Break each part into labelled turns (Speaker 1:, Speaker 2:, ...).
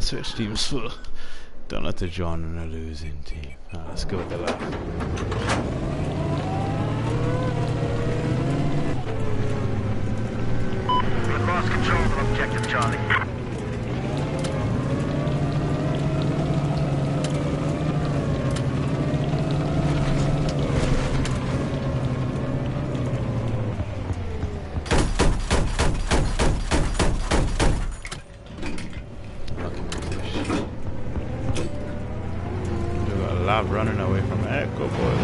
Speaker 1: switch teams full. Don't have to join on a losing team. Alright, let's go with the left.
Speaker 2: We've lost control of objective Charlie.
Speaker 1: Running away from Echo Boy.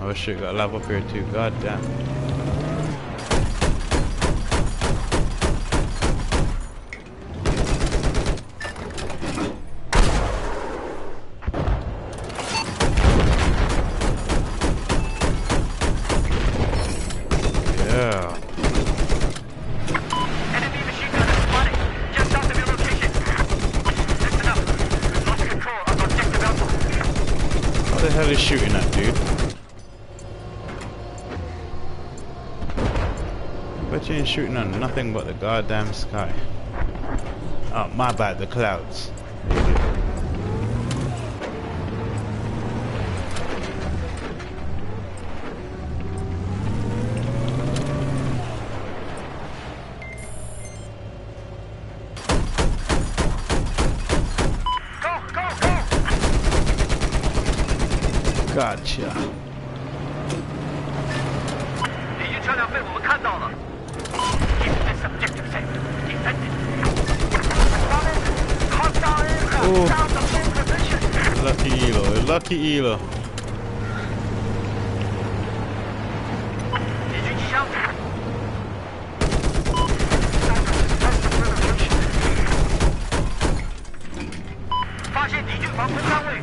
Speaker 1: Oh shit, got lava up here too. God damn. What the hell is shooting at, dude? Bet you ain't shooting at nothing but the goddamn sky. Oh, my bad, the clouds. Gotcha.
Speaker 2: 敌军车辆被我们看到了。Keep this objective safe. Defend it. Down the full position.
Speaker 1: Lucky Elo, lucky Elo.
Speaker 2: 敌军机枪。发现敌军防空单位。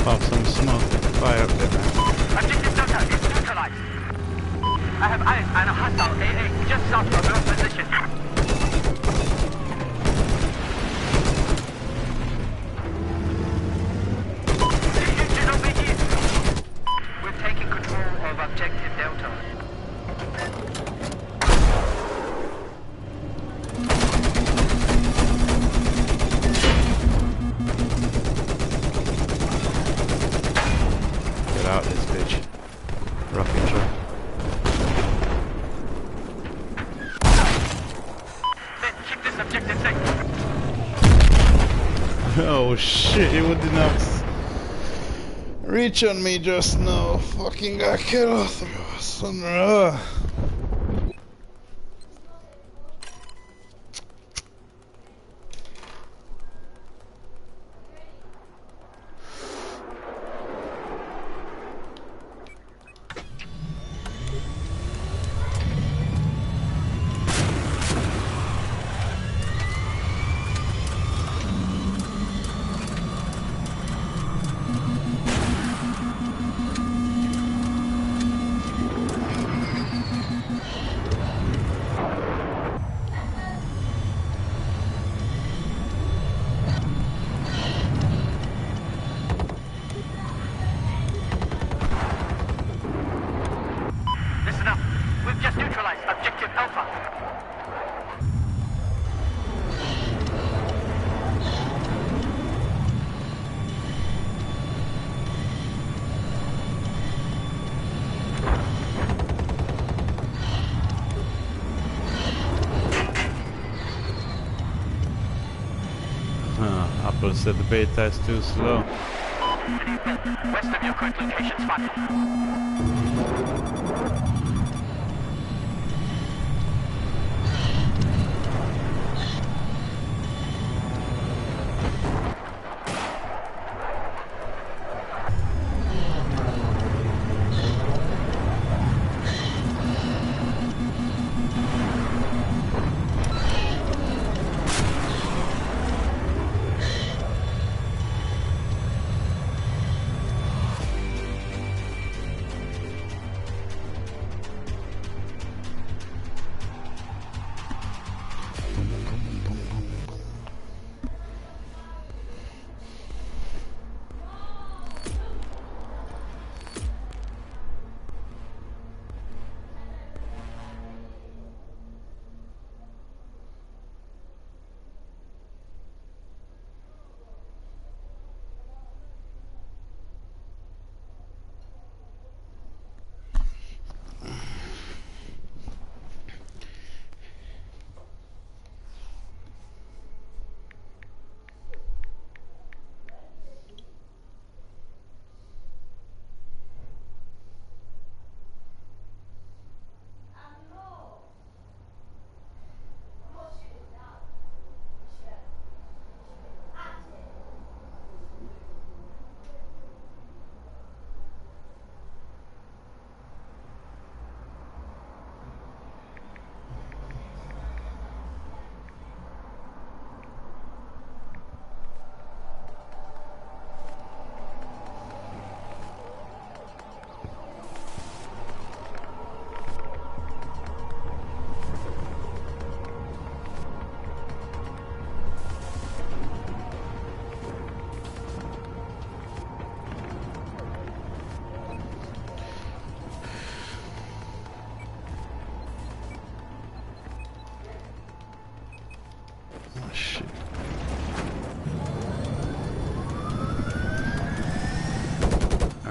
Speaker 1: Pop some smoke and fire up there.
Speaker 2: Objective Delta is neutralized. I have eyes on a hostile AA just south of your position. We're taking control of objective Delta.
Speaker 1: Out this bitch. Rocket truck.
Speaker 2: Then keep this objective safe.
Speaker 1: Oh shit, it would not reach on me just now. Fucking got killed through son.
Speaker 2: Listen up. We've just neutralized objective Alpha.
Speaker 1: Apple said the beta is too slow.
Speaker 2: West of your current location spotted.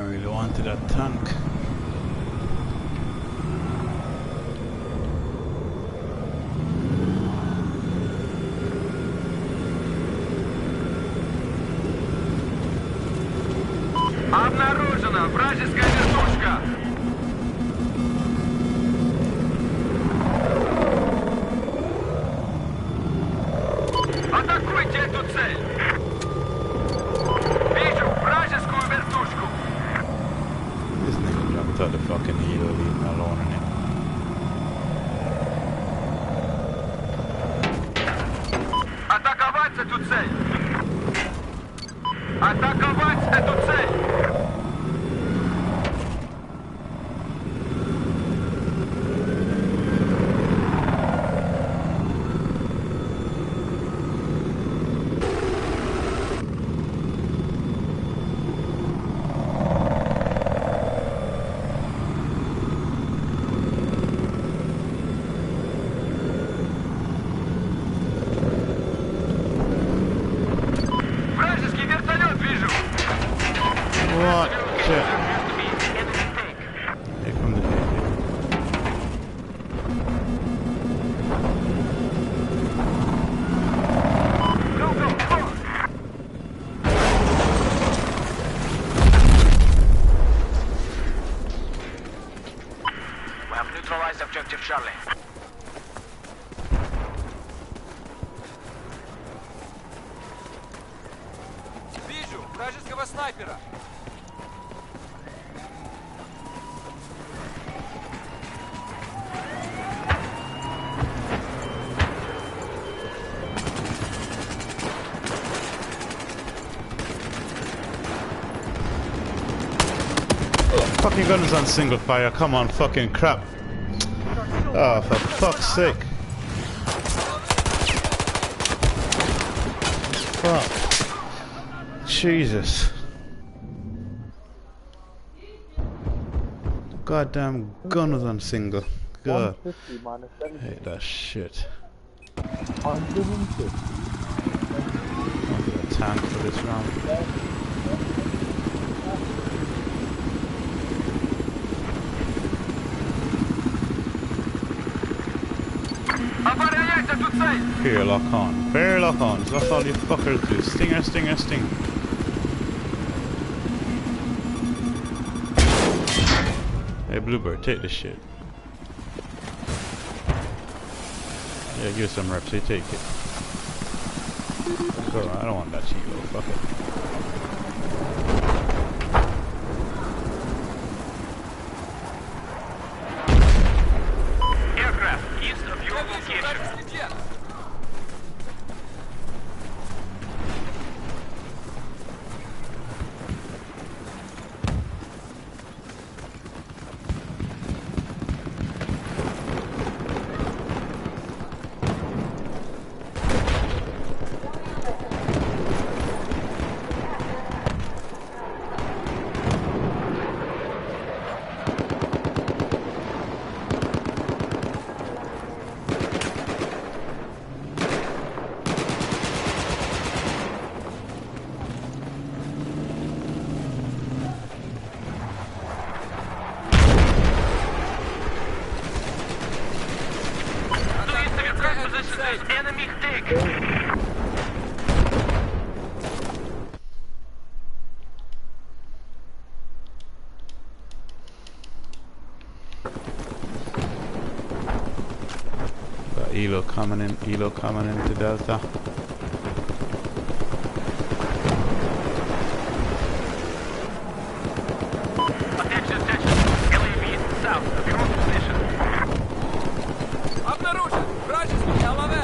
Speaker 1: really wanted that tank.
Speaker 2: Обнаружена вражеская вертушка. Атакуйте эту цель. Вижу вражескую вертушку.
Speaker 1: This nigga jumped out the fucking heel, leave me alone in it.
Speaker 2: Атаковать эту цель. Атаковать эту цель. Вражеский вертолет вижу.
Speaker 1: What? Shit. Here come the baby.
Speaker 2: Go, go, go. We have neutralized objective Charlie.
Speaker 3: Вижу вражеского снайпера.
Speaker 1: Fucking guns on single fire, come on, fucking crap. Oh, for fuck's sake. Fuck. Jesus. Goddamn gun was on single. God.
Speaker 4: 150 minus
Speaker 1: I
Speaker 4: 70.
Speaker 1: hate that shit.
Speaker 4: 150.
Speaker 1: I'll get a tank for this round.
Speaker 2: Оборонять эту цель.
Speaker 1: Here, lock on. Bear lock on. That's all you fuckers do. Stinger, stinger, sting. Hey, Bluebird, take this shit. Yeah, give us some reps. Hey, take it. Go. I don't want that shit, though. Fuck it.
Speaker 2: Aircraft east of your
Speaker 3: Я вижу
Speaker 2: location.
Speaker 3: вражеский джет.
Speaker 2: Enemy take.
Speaker 1: Got Elo coming into Delta.
Speaker 2: Attention, attention. LAV south of your position.
Speaker 3: Обнаружен вражеский ЛВ.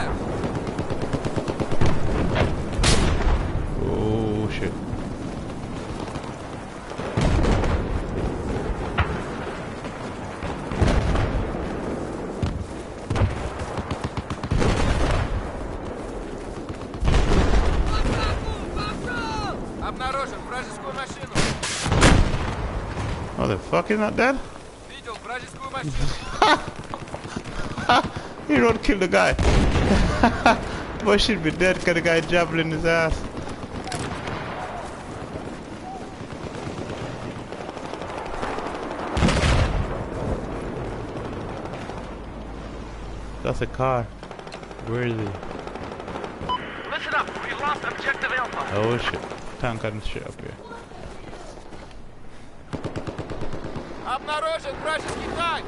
Speaker 1: Oh shit.
Speaker 3: Обнаружен вражескую машину.
Speaker 1: Oh, the fuck is not dead?
Speaker 3: Видел вражескую машину.
Speaker 1: He don't kill the guy. Boy should be dead because the guy jabbling his ass. That's a car. Where is he?
Speaker 2: Listen up, we lost objective Alpha.
Speaker 1: Oh shit. Tank and shit up here.
Speaker 3: Обнаружен вражеский танк!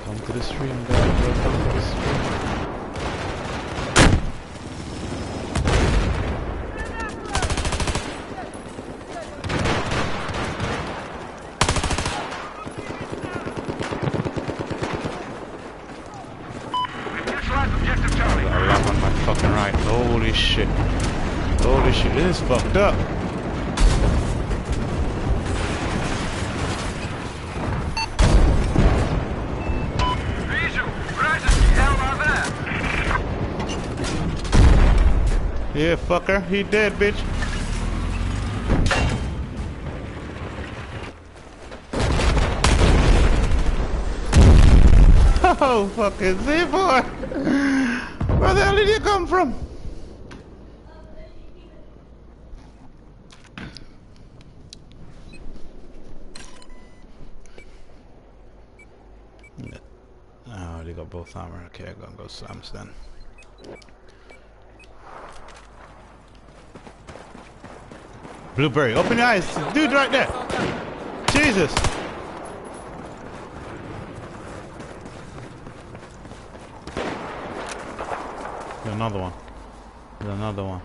Speaker 1: Welcome to the stream, guys. Welcome to the stream.
Speaker 2: Objective Charlie.
Speaker 1: I love on my fucking right. Holy shit. Holy shit. This is fucked up.
Speaker 2: Вижу, вражеский ЛАВ.
Speaker 1: Yeah, fucker. He dead, bitch. Oh, fucking Z-boy. Where the hell did you come from? Oh, they got both armor. Okay, I'm gonna go slams then. Blueberry, open your eyes. Dude right there. Jesus. There's another one. There's another one.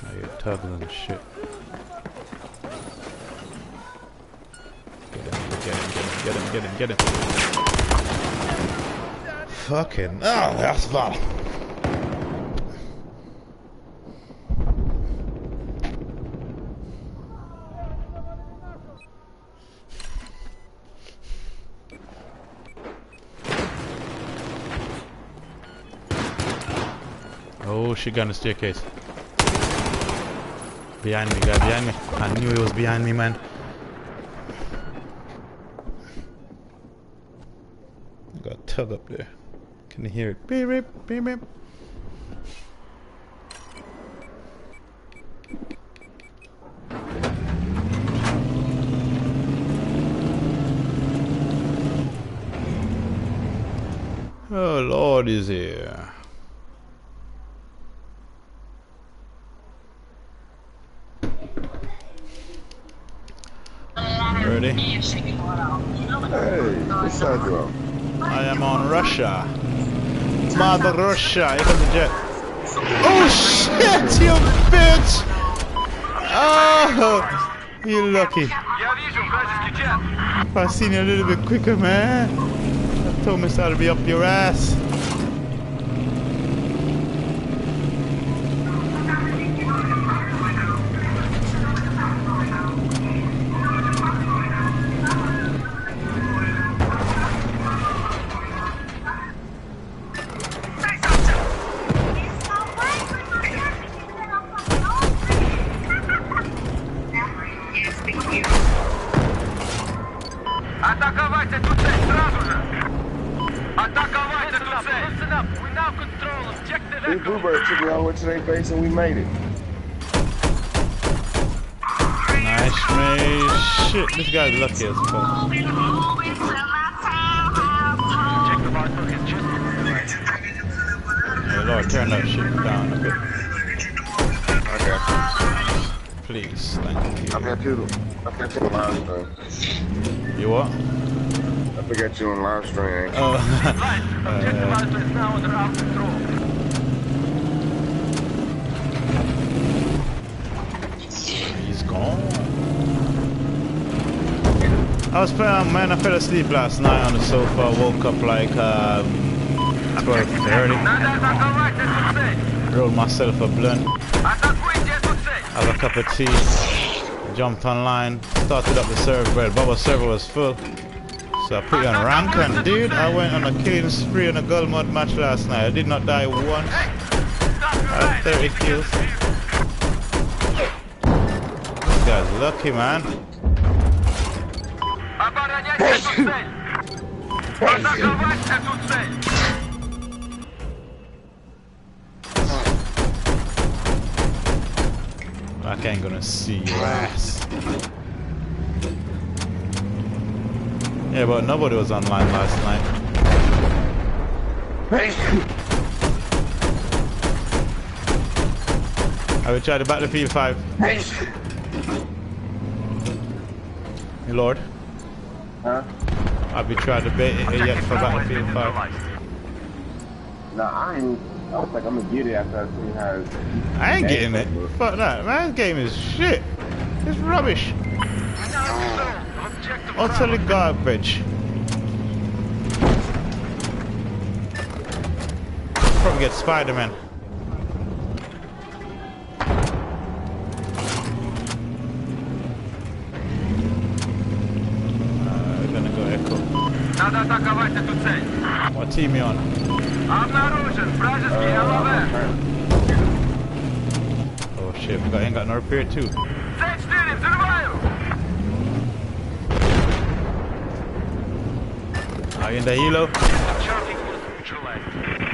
Speaker 1: I get tugs and shit. Get him. Fucking, oh, that's bad. Oh, she got on the staircase. Behind me, guy, behind me. I knew he was behind me, man. Got a tug up there. Can you hear it? Beep, beep, beep, beep. Oh, Lord is here. Ready?
Speaker 4: Hey, what's that doing?
Speaker 1: I am on Russia. Mother Russia. Here comes the jet. Oh shit, you bitch! Oh, you lucky.
Speaker 2: Я вижу вражеский jet.
Speaker 1: If I seen you a little bit quicker, man. I told me so to be up your ass.
Speaker 2: Атаковать эту цель сразу же! Атаковать эту цель! Listen up, we now control objective
Speaker 4: This
Speaker 2: Echo.
Speaker 4: bluebird took me all the way to their base and we made it.
Speaker 1: Nice, man. Shit, this guy's lucky as fuck.
Speaker 2: Objective Alpha is just...
Speaker 1: Hey, Lord, turn that shit down a bit.
Speaker 4: Okay.
Speaker 1: Please, thank
Speaker 4: I
Speaker 1: you.
Speaker 4: got you on live stream.
Speaker 1: You what?
Speaker 4: I forgot you on live stream.
Speaker 1: Oh,
Speaker 2: Right, objective Alpha is now under our control.
Speaker 1: he's gone. I was playing, man, I fell asleep last night on the sofa, woke up like 12:30,
Speaker 2: Надо атаковать эту цель!
Speaker 1: rolled myself a blunt,
Speaker 2: Атакуйте эту цель!
Speaker 1: have a cup of tea, jumped online, started up the server, well, Bubba's server was full, So I put you on rank, and dude, I went on a killing spree on a gold mode match last night. I did not die once. I had 30 kills. This guy's lucky, man.
Speaker 2: Оборонять эту цель! Атаковать эту цель!
Speaker 1: I ain't gonna see your ass. Yeah, but nobody was online last night. I will try the Battlefield 5. My lord.
Speaker 4: Huh?
Speaker 1: Have you tried the bait yet for Battlefield 5?
Speaker 4: Nah, I don't think I'm gonna get it after I see how it's...
Speaker 1: I ain't getting it. Fuck that. Man, this game is shit. It's rubbish. Utterly garbage. Probably get Spider-Man. We're gonna go Echo.
Speaker 2: Надо атаковать эту цель!
Speaker 1: What team you on?
Speaker 2: Обнаружен вражеский ЛВ!
Speaker 1: Oh shit, I ain't got no repair too.
Speaker 2: Цель 4, взрываю!
Speaker 1: Are you in the helo?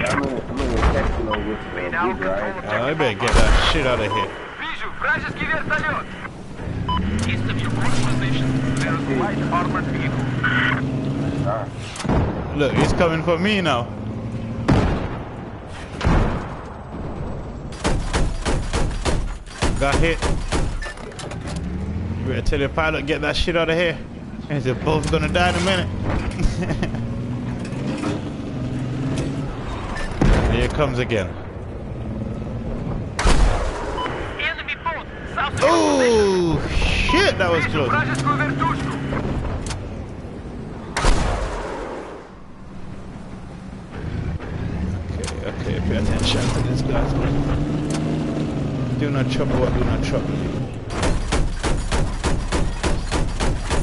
Speaker 4: I'm in a section over with the big, right?
Speaker 1: I better get that shit out of here.
Speaker 2: Вижу вражеский вертолет! East of your course position, there is a light armored vehicle.
Speaker 1: Look, he's coming for me now. Got hit. You better tell your pilot, get that shit out of here. And they're both gonna die in a minute. Here it comes again.
Speaker 2: Enemy boat, south of
Speaker 1: Oh shit, that was close.
Speaker 2: вражескую вертушку!
Speaker 1: Okay, pay attention to this guys. Do not trouble what do not trouble you.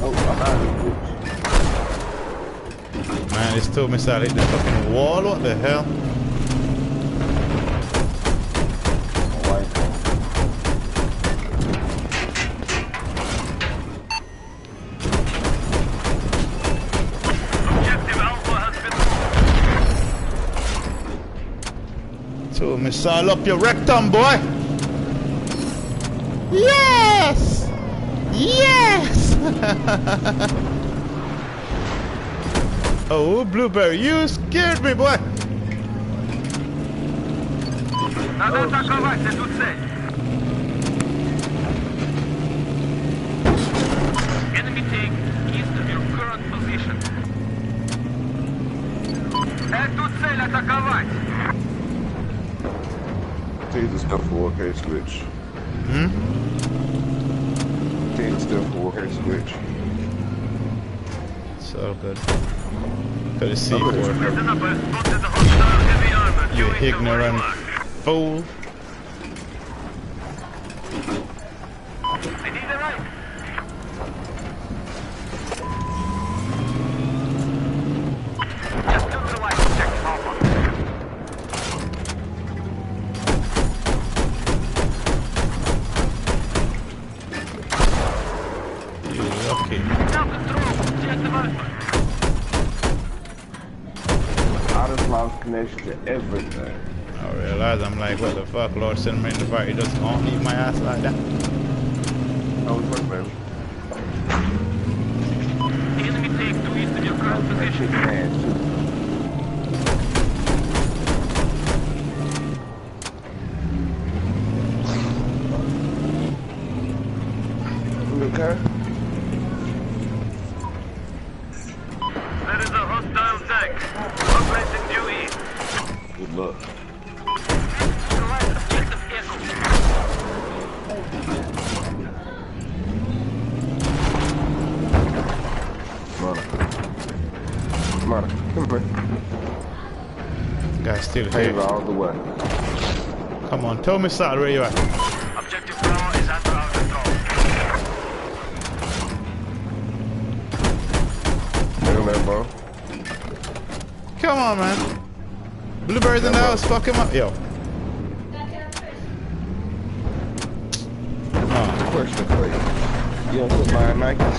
Speaker 4: Oh, I'm out of here.
Speaker 1: Man, this two missile hit the fucking wall, what the hell?
Speaker 2: Objective Alpha has been
Speaker 1: Two missile up your rectum, boy! Yes! Yes! Oh, Blueberry, you scared me, boy!
Speaker 2: Надо атаковать эту цель! Enemy tank east of your current position. Эту цель атаковать!
Speaker 4: Take the stuff for OK switch. Take the stuff for OK switch.
Speaker 1: It's all good. Got a C4.
Speaker 2: Listen up, I spotted the hostile heavy armor.
Speaker 1: You
Speaker 2: Doing some
Speaker 1: ignorant
Speaker 2: work.
Speaker 1: fool.
Speaker 2: I need a right. Just neutralize objective Alpha.
Speaker 1: Yeah, okay.
Speaker 2: Now control objective Alpha.
Speaker 4: I just lost connection to everything.
Speaker 1: I realize I'm like, what the fuck, Lord, send me in the party, just won't leave my ass like that.
Speaker 4: Oh, it's work, baby.
Speaker 2: Enemy tank to east of your current position.
Speaker 4: Man, you okay?
Speaker 2: There is a hostile tank. Operating due east.
Speaker 4: Good luck.
Speaker 2: Neutralize objective Echo.
Speaker 4: Monica, come here.
Speaker 1: Guy's still
Speaker 4: Favor
Speaker 1: here.
Speaker 4: all the way.
Speaker 1: Come on, tell me something where you at.
Speaker 2: Objective Bravo is under our control.
Speaker 4: They Lambo.
Speaker 1: Come on, man. Blueberries in the house, fuck him up. Yo. Oh.
Speaker 4: Question for you. You don't quit buying Nikes?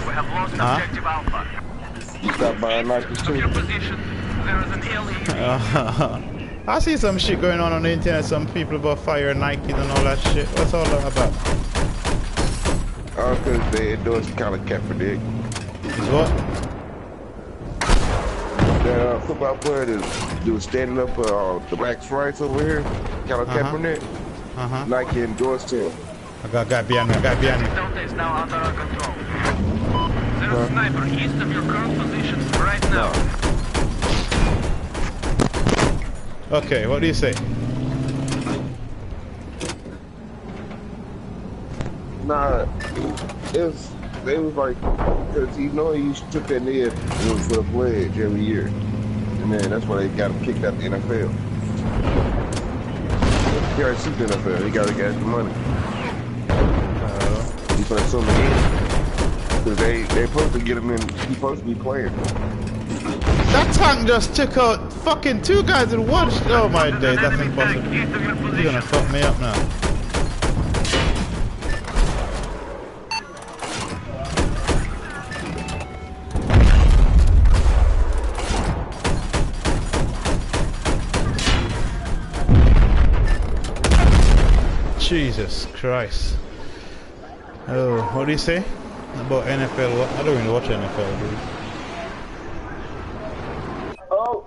Speaker 2: We have lost objective Alpha.
Speaker 4: You stop buying Nikes
Speaker 2: Your
Speaker 4: too?
Speaker 2: position. There is an LE.
Speaker 1: I see some shit going on the internet. Some people about fire Nikes and all that shit. What's all that about?
Speaker 4: Oh, because they endorse Colin Kaepernick.
Speaker 1: Is what?
Speaker 4: That football player that was standing up for the blacks' rights over here, Colin Kaepernick. Nike endorsed him.
Speaker 1: I got behind me. I got behind me.
Speaker 2: Delta is now under our control. There's a sniper east of your current position right now.
Speaker 1: Okay, what do you say?
Speaker 4: Nah, they was like, because he took that knee and it was for the pledge every year. And then that's why they got him kicked out the NFL. He already sued the NFL, he gotta get the money. He's gonna sue him again. Because they supposed to get him in, he's supposed to be playing.
Speaker 1: That tank just took out fucking 2 guys in one. Oh my days, that's impossible. He's gonna fuck me up now. Jesus Christ. Oh, what do you say about NFL? I don't even watch NFL, dude.
Speaker 4: Oh!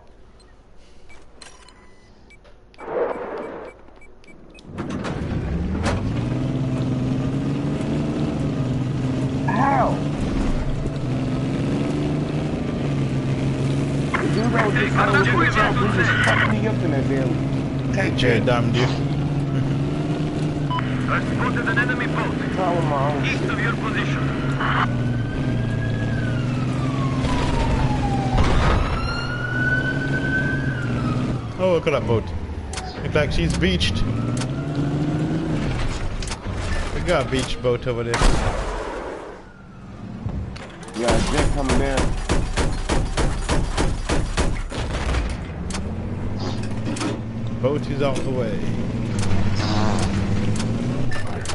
Speaker 4: How? The dude that was just trying to was just fucking me up in that damn tank.
Speaker 1: Yeah, damn you.
Speaker 2: I spotted an enemy boat.
Speaker 4: Call him on.
Speaker 2: East of your position.
Speaker 1: Oh, look at that boat. Looks like she's beached. We got a beach boat over there.
Speaker 4: Yeah, jet coming down.
Speaker 1: Boat is out the way.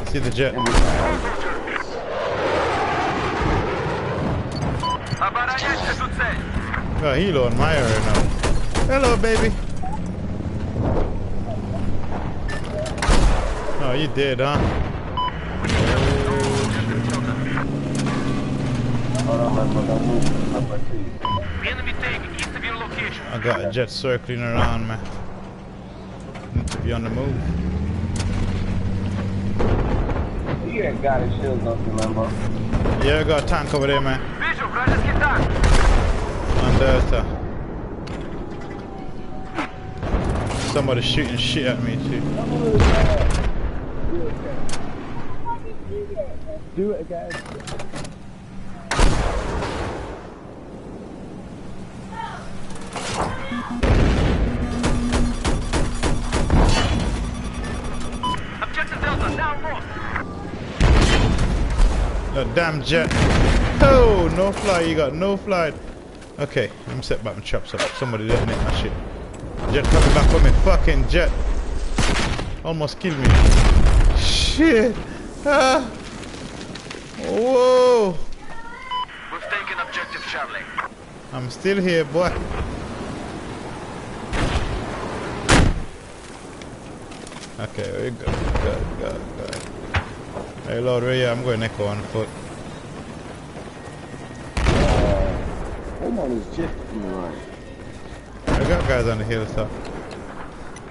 Speaker 1: See the jet. Got a helo on my area now. Hello, baby. Oh, you did, huh?
Speaker 2: Enemy tank east of your location.
Speaker 1: I got a jet circling around, man. Need to be on the move.
Speaker 4: He ain't got his shields up, remember?
Speaker 1: Yeah, I got a tank over there, man.
Speaker 2: Вижу вражеский танк.
Speaker 1: On Delta. Somebody shooting shit at me, too.
Speaker 4: Do it again.
Speaker 2: Objective Delta down low.
Speaker 1: No damn jet. Oh, no fly. You got no fly. Okay, let me set back my chops up. Somebody detonate my shit. Jet coming back for me. Fucking jet. Almost killed me. Shit. Ah. Whoa.
Speaker 2: We've taken objective Charlie.
Speaker 1: I'm still here, boy. Okay, we're good. Hey, Lord, where you? I'm going echo on foot.
Speaker 4: Hold on, this jet coming right.
Speaker 1: I got guys on the hilltop.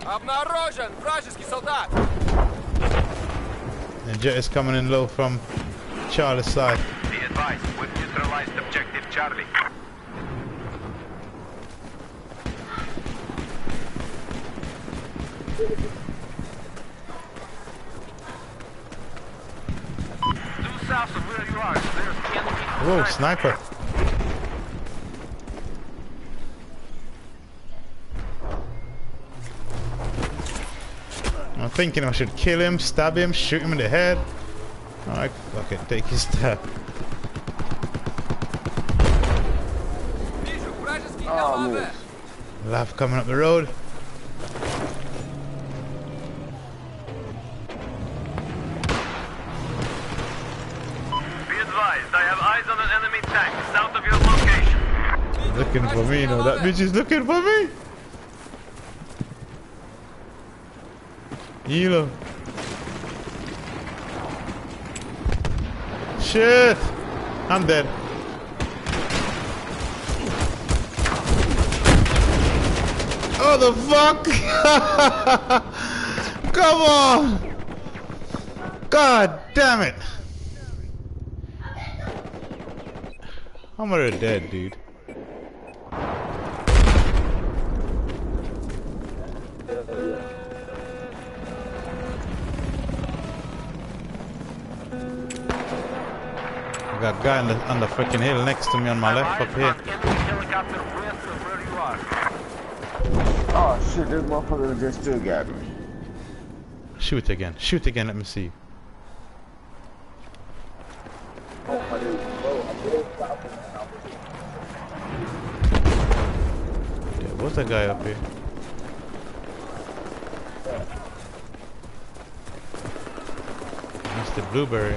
Speaker 3: Обнаружен вражеский солдат.
Speaker 1: The jet is coming in low from Charlie's side.
Speaker 2: Be advised, we've neutralized objective Charlie. Due south of where you are, there's enemy.
Speaker 1: Whoa, sniper. I'm thinking I should kill him, stab him, shoot him in the head. Alright, fuck it, take his stab.
Speaker 4: Oh,
Speaker 3: LAV.
Speaker 4: miss.
Speaker 1: Laugh coming up the road.
Speaker 2: Be advised, I have eyes on an enemy tank south of your location.
Speaker 1: Looking for me, you know. That bitch is looking for me. Hilo. Shit! I'm dead. Oh, the fuck! Come on! God damn it! I'm already dead, dude. I got a guy on the freaking hill next to me on my left up here.
Speaker 2: Helicopter west of where you are.
Speaker 4: Oh shit, this motherfucker just still got me.
Speaker 1: Shoot again. Shoot again. Let me see. Yeah, what's that guy up here? Mr. Blueberry.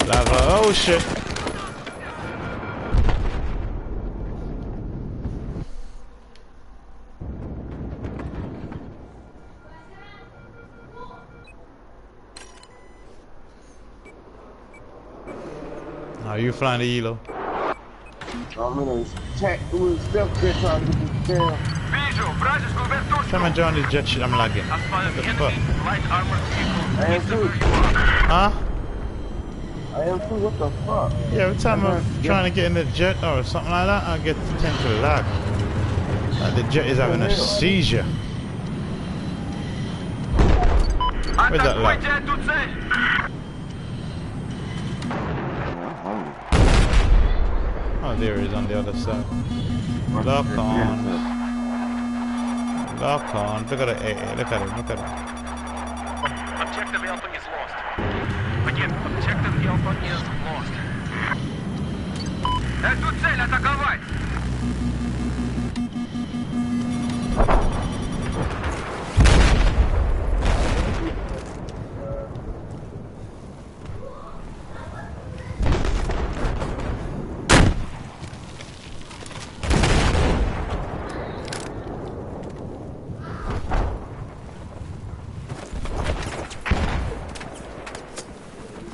Speaker 1: Lava. Oh shit. Are you flying the Hilo?
Speaker 4: I'm in a check. It was still good trying to get this down.
Speaker 2: Вижу, вражескую вертушку.
Speaker 1: Time I join this jet shit, I'm lagging.
Speaker 2: I spotted
Speaker 1: What the
Speaker 2: enemy
Speaker 1: fuck?
Speaker 2: light armored vehicle
Speaker 4: I am
Speaker 2: east of
Speaker 4: too.
Speaker 2: where you are.
Speaker 1: Huh?
Speaker 4: I am too. What the fuck?
Speaker 1: Yeah, every time I'm trying to get in the jet or something like that, I get tend to lag. Like the jet is having a seizure. Where's that lag?
Speaker 2: Атакуйте эту цель.
Speaker 1: Oh, there it is on the other side. Lock on. Lock on. Look at it. Hey, hey, look at it. Look at it.
Speaker 2: Objective Alpha is lost. Again, objective Alpha is lost. Эту цель атаковать!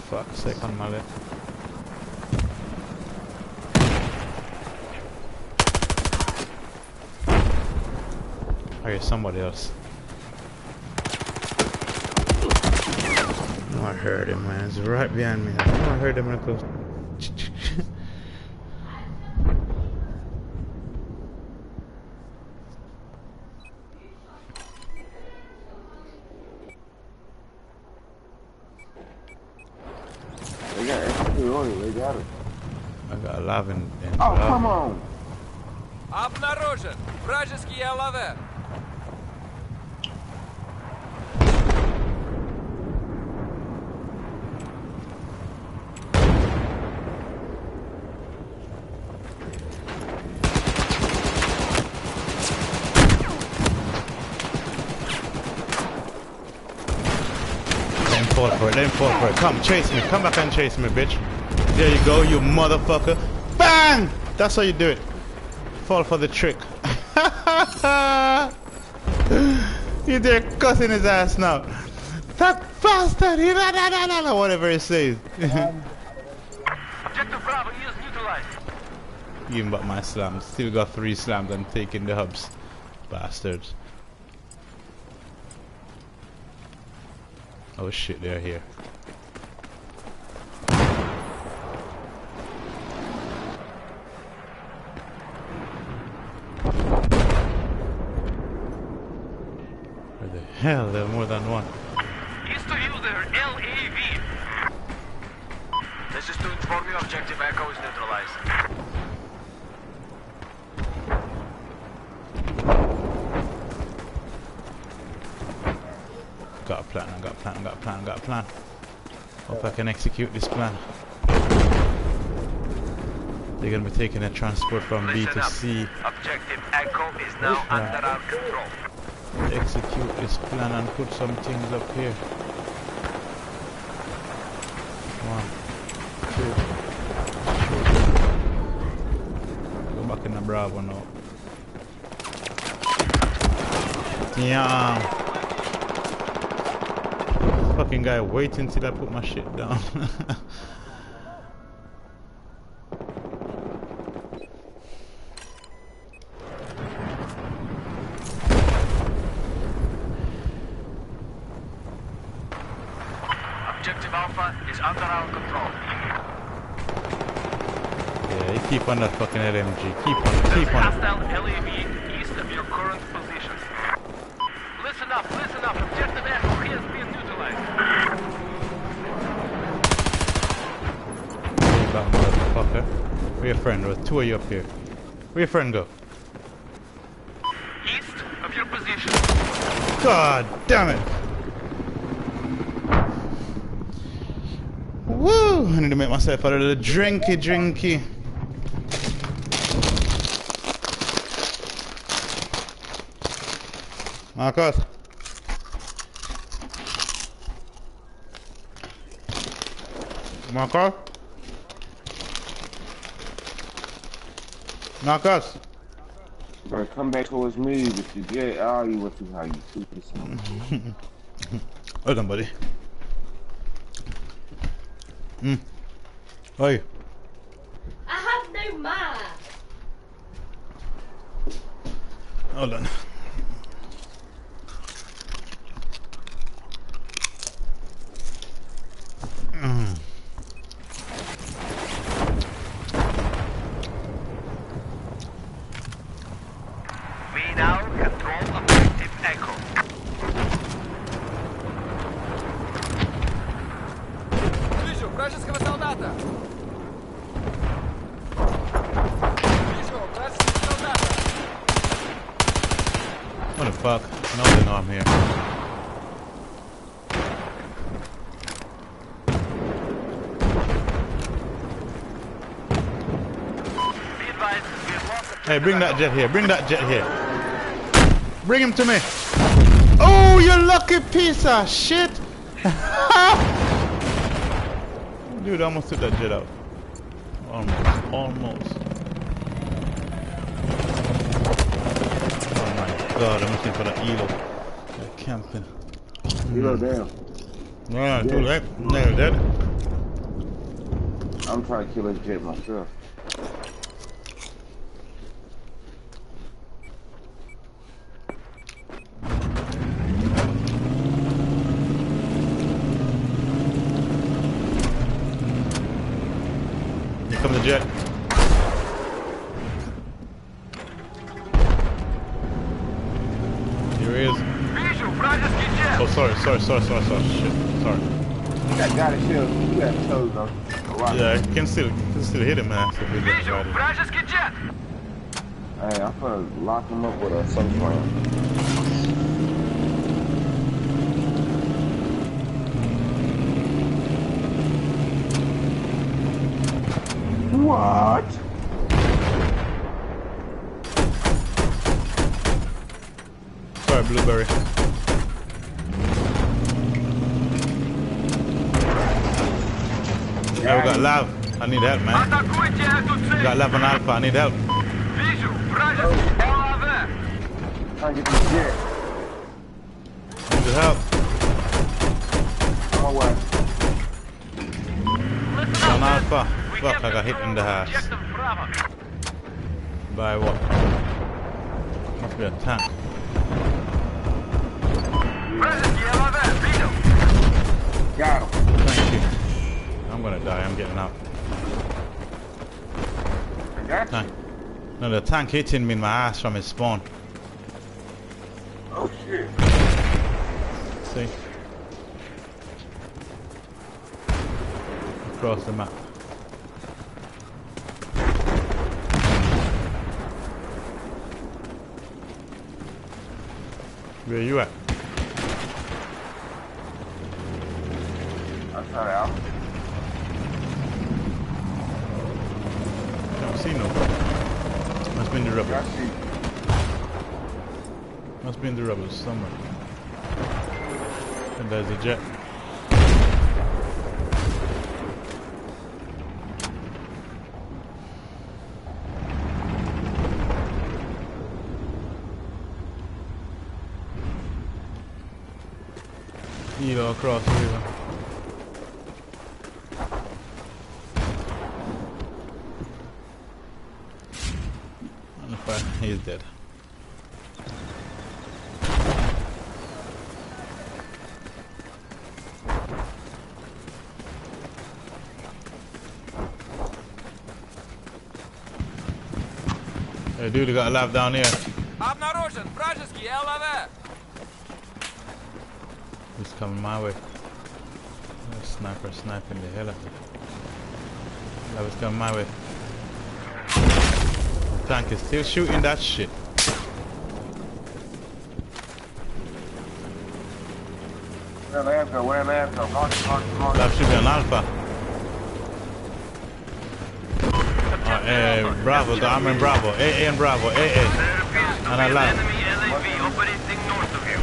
Speaker 1: Fuck's sake, on my left. Oh, yeah, somebody else. Oh, I heard him, man. It's right behind me. I know I heard him when I close.
Speaker 4: They got extra on it. They got it.
Speaker 1: I got 11 and
Speaker 4: Oh, come on.
Speaker 3: Обнаружен! Вражеский ЛАВ!
Speaker 1: Let him fall for it, let him fall for it. Come, chase me. Come back and chase me, bitch. There you go, you motherfucker. Bang! That's how you do it. Fall for the trick. You there cussing his ass now. That bastard! Whatever he says.
Speaker 2: Objective Bravo is neutralized.
Speaker 1: Give him back my slams. Still got 3 slams and taking the hubs. Bastards. Oh shit, they're here. Where the hell? There are more than one.
Speaker 2: East to you there, LAV. This is to inform you objective Echo is neutralized.
Speaker 1: plan, got a plan. Hope I can execute this plan. They're gonna be taking a transport from B to C.
Speaker 2: Objective Echo is now under our control.
Speaker 1: Execute this plan and put some things up here. 1, 2. Go back in the Bravo now. Yeah. Fucking guy waiting till I put my shit down.
Speaker 2: Objective Alpha is under our control.
Speaker 1: Yeah, you keep on that fucking LMG. Keep on it.
Speaker 2: There's
Speaker 1: Keep on it.
Speaker 2: hostile LAV east of your current position. Listen up, listen up. Objective Echo has been neutralized.
Speaker 1: Hey, back, motherfucker. Where your friend? There were 2 of you up here. Where your friend go?
Speaker 2: East of your position.
Speaker 1: God damn it! Woo! I need to make myself a little drinky. Marcus. Marcus. Marcus.
Speaker 4: Bro, come back towards me with your jet. I'll argue with you how you shoot this.
Speaker 1: Hold on, buddy. Oi.
Speaker 5: I have no map.
Speaker 1: Hold on.
Speaker 2: We now control Objective Echo.
Speaker 3: Вижу вражеского солдата. Вижу вражеского солдата.
Speaker 1: What the fuck? No, they know I'm here.
Speaker 2: Be advised, we have lost
Speaker 1: Hey, bring that jet here. Bring that jet here. Bring him to me. Oh, you lucky piece of shit. Dude, I almost took that jet out. Almost. Oh my god, I'm looking for that elo. They're camping.
Speaker 4: You go down.
Speaker 1: No, too late. No, you're dead.
Speaker 4: I'm trying to kill this jet myself.
Speaker 1: Here comes the jet. Here he is.
Speaker 2: Вижу вражеский jet.
Speaker 1: Oh, sorry. Shit, sorry.
Speaker 4: You got it, chill. You got toes on.
Speaker 1: Yeah, I can still hit him, man. So we
Speaker 2: Вижу
Speaker 1: got it.
Speaker 2: вражеский jet.
Speaker 4: Hey, I'm gonna lock him up with a sunflower. What?
Speaker 1: Sorry, Blueberry. Yeah, we got Lav. I need help, man.
Speaker 2: Атакуйте эту
Speaker 1: We
Speaker 2: цель.
Speaker 1: got Lav and Alpha. I need help.
Speaker 2: Вижу вражеский ЛАВ.
Speaker 4: Trying to get this jet.
Speaker 1: I need help.
Speaker 4: Oh, what?
Speaker 2: Listen
Speaker 1: On
Speaker 2: up,
Speaker 1: Alpha.
Speaker 2: we
Speaker 1: Fuck,
Speaker 2: have
Speaker 1: I got hit in the
Speaker 2: control of
Speaker 1: ass.
Speaker 2: Objective Bravo.
Speaker 1: By what? Must be a tank.
Speaker 2: Вражеский ЛАВ. Видел.
Speaker 4: Got him.
Speaker 1: Thank you. I'm gonna die. I'm getting out.
Speaker 4: I got you.
Speaker 1: Tank. No, the tank hitting me in my ass from his spawn.
Speaker 4: Oh, shit.
Speaker 1: See? Across the map. Where you at?
Speaker 4: That's not out.
Speaker 1: I don't see no. Must be in the
Speaker 4: I
Speaker 1: rubble.
Speaker 4: see.
Speaker 1: Must be in the rubble somewhere. And there's a jet. Elo across the river. On the fire, he's dead. Hey, dude, got a lab down here.
Speaker 3: Обнаружен вражеский ЛВ.
Speaker 1: He's coming my way. Sniper sniping the hell out of it. That was coming my way. The tank is still shooting that shit.
Speaker 4: Where last go? Where last go? Mark.
Speaker 1: That should be an alpha. Bravo, I'm in Bravo. AA and Bravo, AA. And I land.
Speaker 2: LAV operating north of you.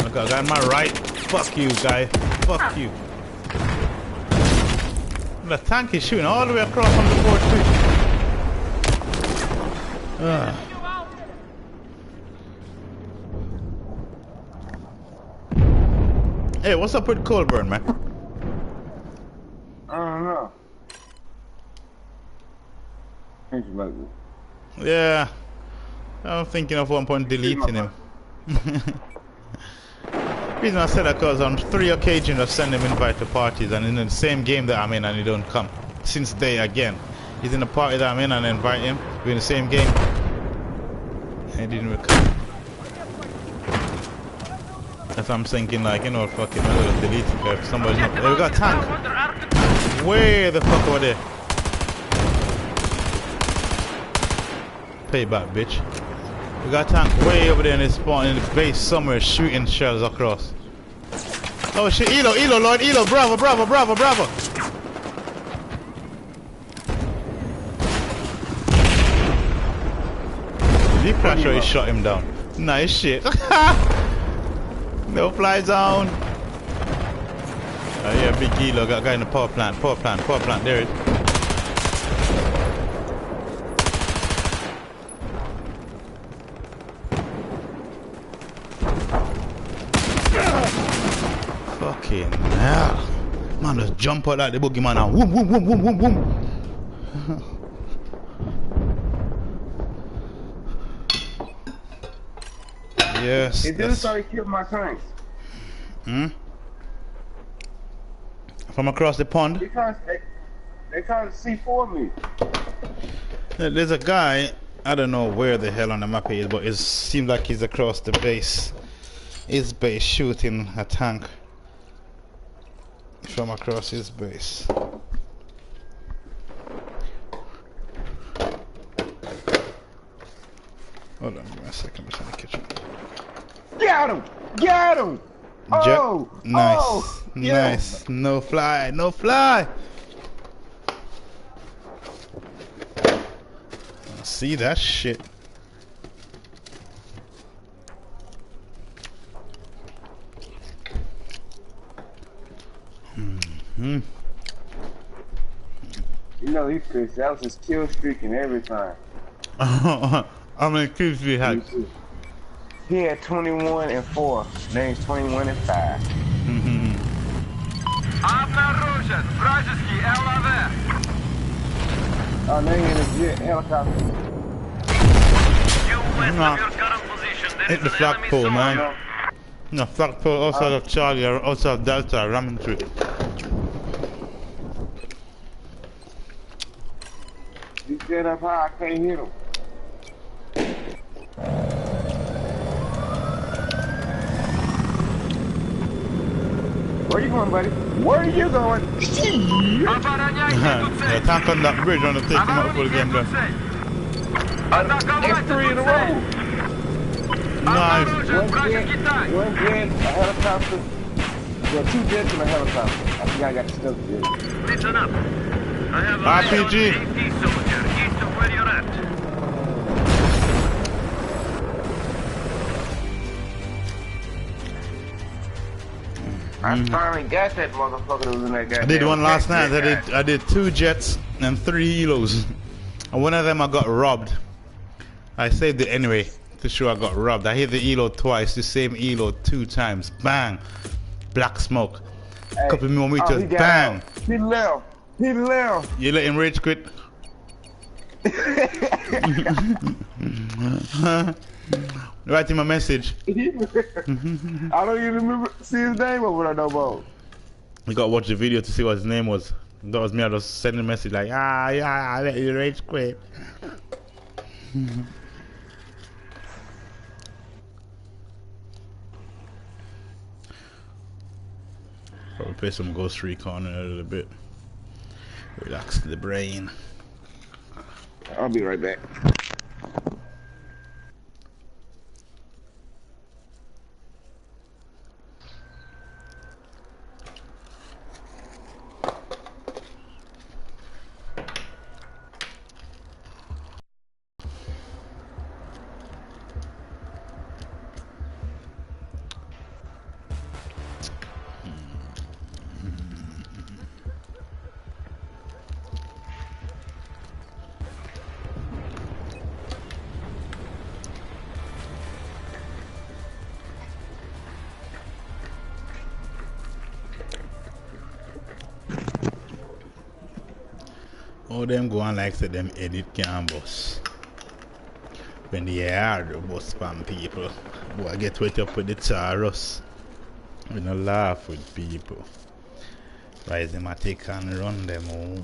Speaker 1: Okay, I got my right. Fuck you, guy. Fuck you. The tank is shooting all the way across on the board too. Hey, what's up with Colburn, man?
Speaker 4: I don't know.
Speaker 1: Yeah, I'm thinking of one point deleting him. Reason I said that because on 3 occasions I've sent him invite to parties, and in the same game that I'm in and he don't come. Since day again. He's in the party that I'm in and I invite him. We're in the same game. And he didn't come. That's why I'm thinking, like, you know, fucking I'm gonna delete him if somebody's not. Hey, we got a tank! Way the fuck over there. Payback, bitch. We got a tank way over there in his spawn in the base somewhere shooting shells across. Oh shit, Elo, Lord, Elo, bravo. He crashed or he shot him down. Nice shit. No fly zone. Oh yeah, big Elo, got a guy in the power plant, there it is. Fucking hell. Man, just jump out like the boogeyman and boom. Yes.
Speaker 4: He didn't start to kill my tanks.
Speaker 1: From across the pond?
Speaker 4: They can't C4 me.
Speaker 1: There's a guy, I don't know where the hell on the map he is, but it seems like he's across the base. His base shooting a tank from across his base. Hold on, give me a second, I'm trying to catch him.
Speaker 4: Get him! Oh!
Speaker 1: Nice.
Speaker 4: Oh,
Speaker 1: Nice.
Speaker 4: yeah.
Speaker 1: No fly. See that shit.
Speaker 4: You know, that was his kill streak and everything.
Speaker 1: How many kills do you had?
Speaker 4: He had 21 and 4. Name's 21 and 5.
Speaker 3: Обнаружен вражеский ЛВ.
Speaker 4: Oh, name is legit helicopter.
Speaker 2: You west of your current position. There
Speaker 1: Hit
Speaker 2: is
Speaker 1: the
Speaker 2: an
Speaker 1: flagpole,
Speaker 2: enemy
Speaker 1: man.
Speaker 2: soldier.
Speaker 1: No, flagpole outside of Charlie or outside of Delta, ramming through it.
Speaker 4: He set up high, I can't hit him. Where you going, buddy? Where are you going?
Speaker 3: Обороняйте эту
Speaker 1: Yeah,
Speaker 3: цель.
Speaker 1: tank on that bridge on the take him out for the game
Speaker 3: Оборонite эту
Speaker 1: done.
Speaker 3: цель. Атаковать
Speaker 4: That's 3 in a
Speaker 3: эту цель.
Speaker 4: row.
Speaker 1: Nice.
Speaker 3: Обнаружен вражеский танк.
Speaker 4: One jet, a helicopter, got 2 jets and a helicopter. I think I got stuff to do.
Speaker 2: Listen up. I have a
Speaker 1: RPG.
Speaker 2: AP soldier east of where you're at.
Speaker 4: I finally got that motherfucker that was in that guy.
Speaker 1: I did one last night. I did 2 jets and 3 helos. And one of them I got robbed. I saved it anyway to show I got robbed. I hit the elo twice, the same elo 2 times. Bang! Black smoke.
Speaker 4: Hey,
Speaker 1: Couple more meters.
Speaker 4: he got
Speaker 1: Bang!
Speaker 4: out. He left. He left.
Speaker 1: You let him rage quit? Write him a message.
Speaker 4: I don't even remember see his name over there no more.
Speaker 1: You gotta watch the video to see what his name was. That was me. I just sending a message like, yeah, I let you rage quit. Probably play some Ghost Recon in a little bit. Relax the brain.
Speaker 4: I'll be right back.
Speaker 1: All them go on like say them edit can bus. When they are the bus spam people. Boy get wet up with the Taurus. We no laugh with people. Rise them a take and run them home.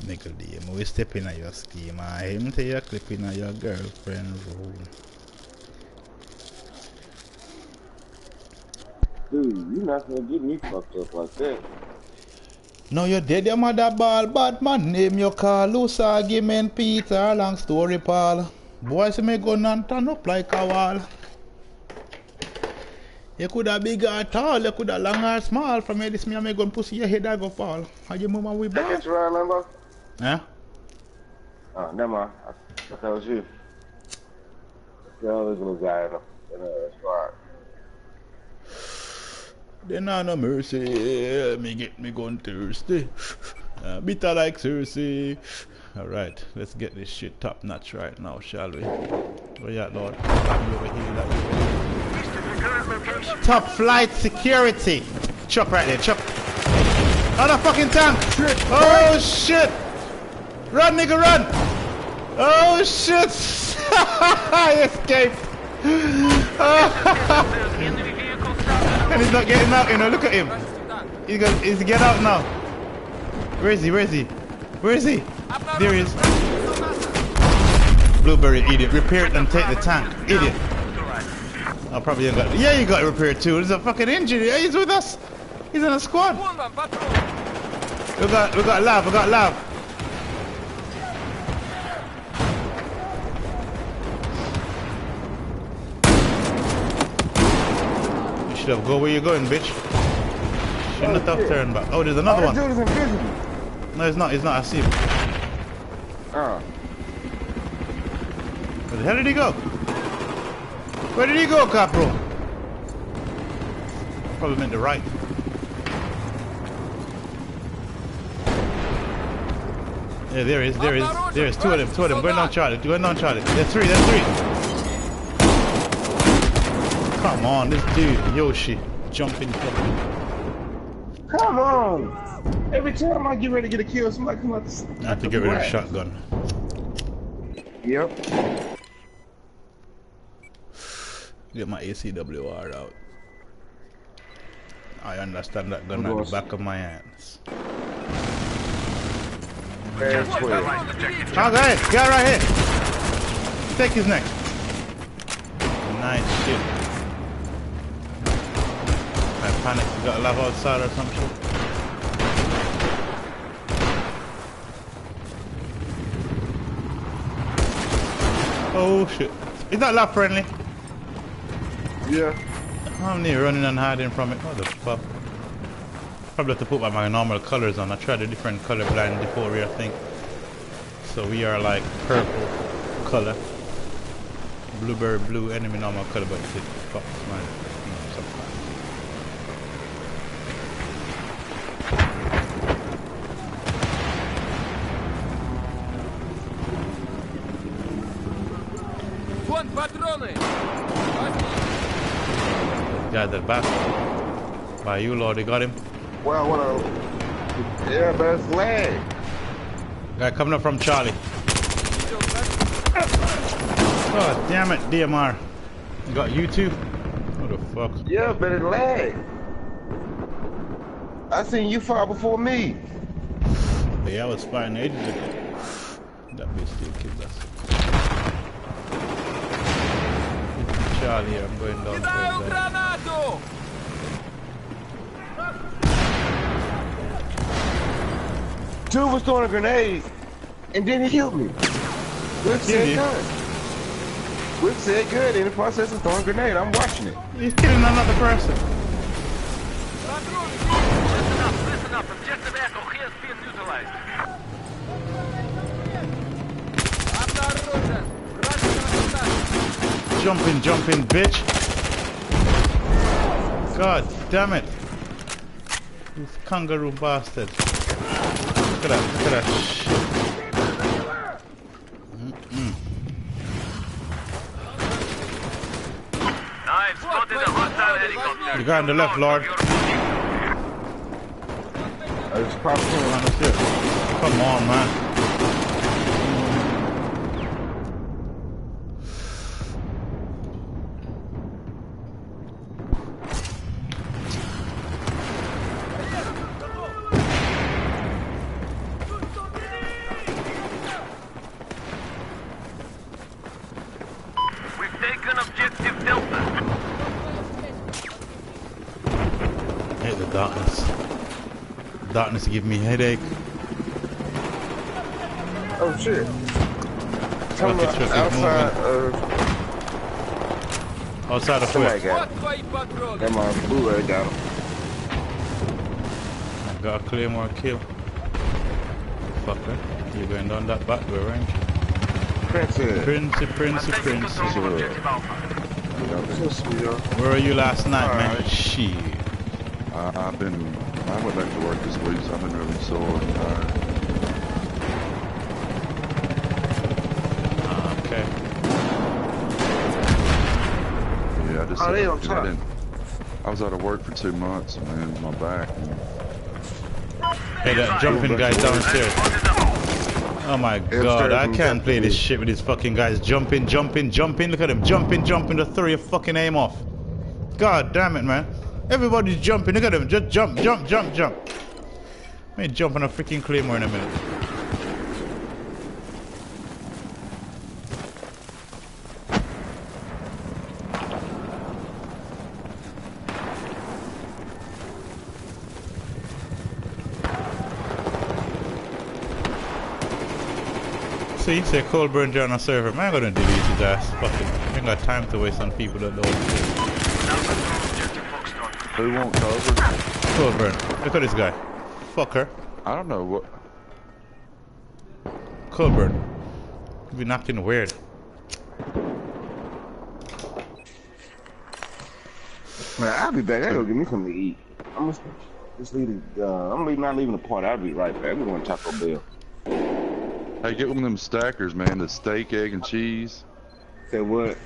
Speaker 1: Nickel them we step in your scheme. I him tell you clip in your girlfriend room.
Speaker 4: Dude, you're not gonna get me fucked up like that.
Speaker 1: Now you're dead, your mother ball, bad man name you call. Loose argument, Peter, long story, Paul. Boys me gun and turn up like a wall. You coulda big or tall, you coulda long or small. From here this me and me gun pussy your head I go fall. How your mama we ball?
Speaker 4: That's right, remember?
Speaker 1: Huh?
Speaker 4: Oh, never mind. I thought that was you. The other little guy in the spot.
Speaker 1: Then I no mercy, me get me gun thirsty. Bitter like Cersei. Alright, let's get this shit top notch right now, shall we? Where you at, Lord? Over here, top flight security. Chuck right there, Chuck. Another fucking tank! Oh shit! Run, nigga, run! Oh shit! I escaped! And he's not getting out, you know, look at him. He's get out now. Where is he? Where is he? Where is he? There he is. Blueberry idiot. Repair it and take the tank. Idiot. I probably ain't got. Yeah, you got it repaired too. There's a fucking injury. Yeah, he's with us. He's in a squad. We got Lav. We got Lav. You should have go where you're going, bitch. Shouldn't have turned back. Oh, there's another one. No, it's not. It's not. I see him. Where the hell did he go? Where did he go, Capro? Probably meant the right. Yeah, there is. There is. There is. Two of them. Two of them. Going down Charlie. Going down Charlie. There's three. There's three. Come on, this dude, Yoshi, jumping.
Speaker 4: Come on! Every time I get ready to get a kill, somebody come out.
Speaker 1: I have to get rid of the shotgun.
Speaker 4: Yep.
Speaker 1: Get my ACWR out. I understand that gun at the back of my hands.
Speaker 4: Okay,
Speaker 1: get right here. Take his neck. Nice shit. I panicked. You got a lava outside or some shit. Oh shit. Is that lab friendly?
Speaker 4: Yeah.
Speaker 1: I'm near running and hiding from it. What the fuck? Probably have to put my normal colors on. I tried a different color blind before, I think. So we are like purple color. Blueberry blue, enemy normal color, but it fucks man.
Speaker 3: Вон патроны!
Speaker 1: Guy at the back. By you, Lord, you got him.
Speaker 4: Well, what a... Yeah, but it's lag.
Speaker 1: Guy coming up from Charlie. Oh, damn it, DMR. Got you too? What the fuck?
Speaker 4: Yeah, but it lag. I seen you fall before me.
Speaker 1: Yeah, I was fighting ages ago. That bitch still killed us. Charlie, I'm going down.
Speaker 3: Кидаю гранату!
Speaker 4: Dude was throwing a grenade, and then he killed me. Rick said good. Rick said good in the process of throwing a grenade. I'm watching it.
Speaker 1: He's killing another person.
Speaker 2: Listen up. Objective Echo has been neutralized.
Speaker 3: Обнаружен! Вражеская атака!
Speaker 1: Jumping, bitch. God damn it. You kangaroo bastard. Look at that shit.
Speaker 2: I've spotted a hostile helicopter.
Speaker 1: The guy on the left, Lord.
Speaker 4: It's popcorn.
Speaker 1: Come on, man.
Speaker 2: We've taken objective Delta.
Speaker 1: I hate the darkness. Darkness give me headache.
Speaker 4: Oh shit. Tell me
Speaker 1: Rocket ship is
Speaker 4: outside
Speaker 1: Outside of
Speaker 4: somebody
Speaker 1: where?
Speaker 4: got
Speaker 3: Вот
Speaker 4: him.
Speaker 3: твои патроны!
Speaker 4: That my blue got him.
Speaker 1: I got a claymore kill. Fucker. You going down that back door, ain't you?
Speaker 4: Princess.
Speaker 1: Prince.
Speaker 2: Control of objective Alpha.
Speaker 1: Where were you last night, man?
Speaker 6: Alright.
Speaker 1: Shit.
Speaker 6: I went back to work this week, so I've been really sore and tired.
Speaker 1: Okay.
Speaker 6: Yeah, I just
Speaker 4: Oh, they on
Speaker 6: I
Speaker 4: top.
Speaker 6: I was out of work for 2 months, man, my back. And
Speaker 1: Hey, that jumping guy downstairs. Oh my god, I can't play this shit with these fucking guys. Jumping. Look at them. Jumping. To throw your fucking aim off. God damn it, man. Everybody's jumping. Look at them. Just jump. May jump on a freaking claymore in a minute. See, say Colburn join a server. Man, I'm gonna delete his ass. Fucking, I ain't got time to waste on people that don't.
Speaker 6: who won't cover?
Speaker 1: Colburn, look at this guy. Fucker.
Speaker 6: I don't know what.
Speaker 1: Colburn. You been acting weird.
Speaker 4: Man, I'll be back. I gotta give me something to eat. I'm gonna just leave the. I'm not leaving the party. I'll be right back. We're going to Taco Bell.
Speaker 6: Hey, get one of them stackers, man. The steak, egg, and cheese.
Speaker 4: Say what?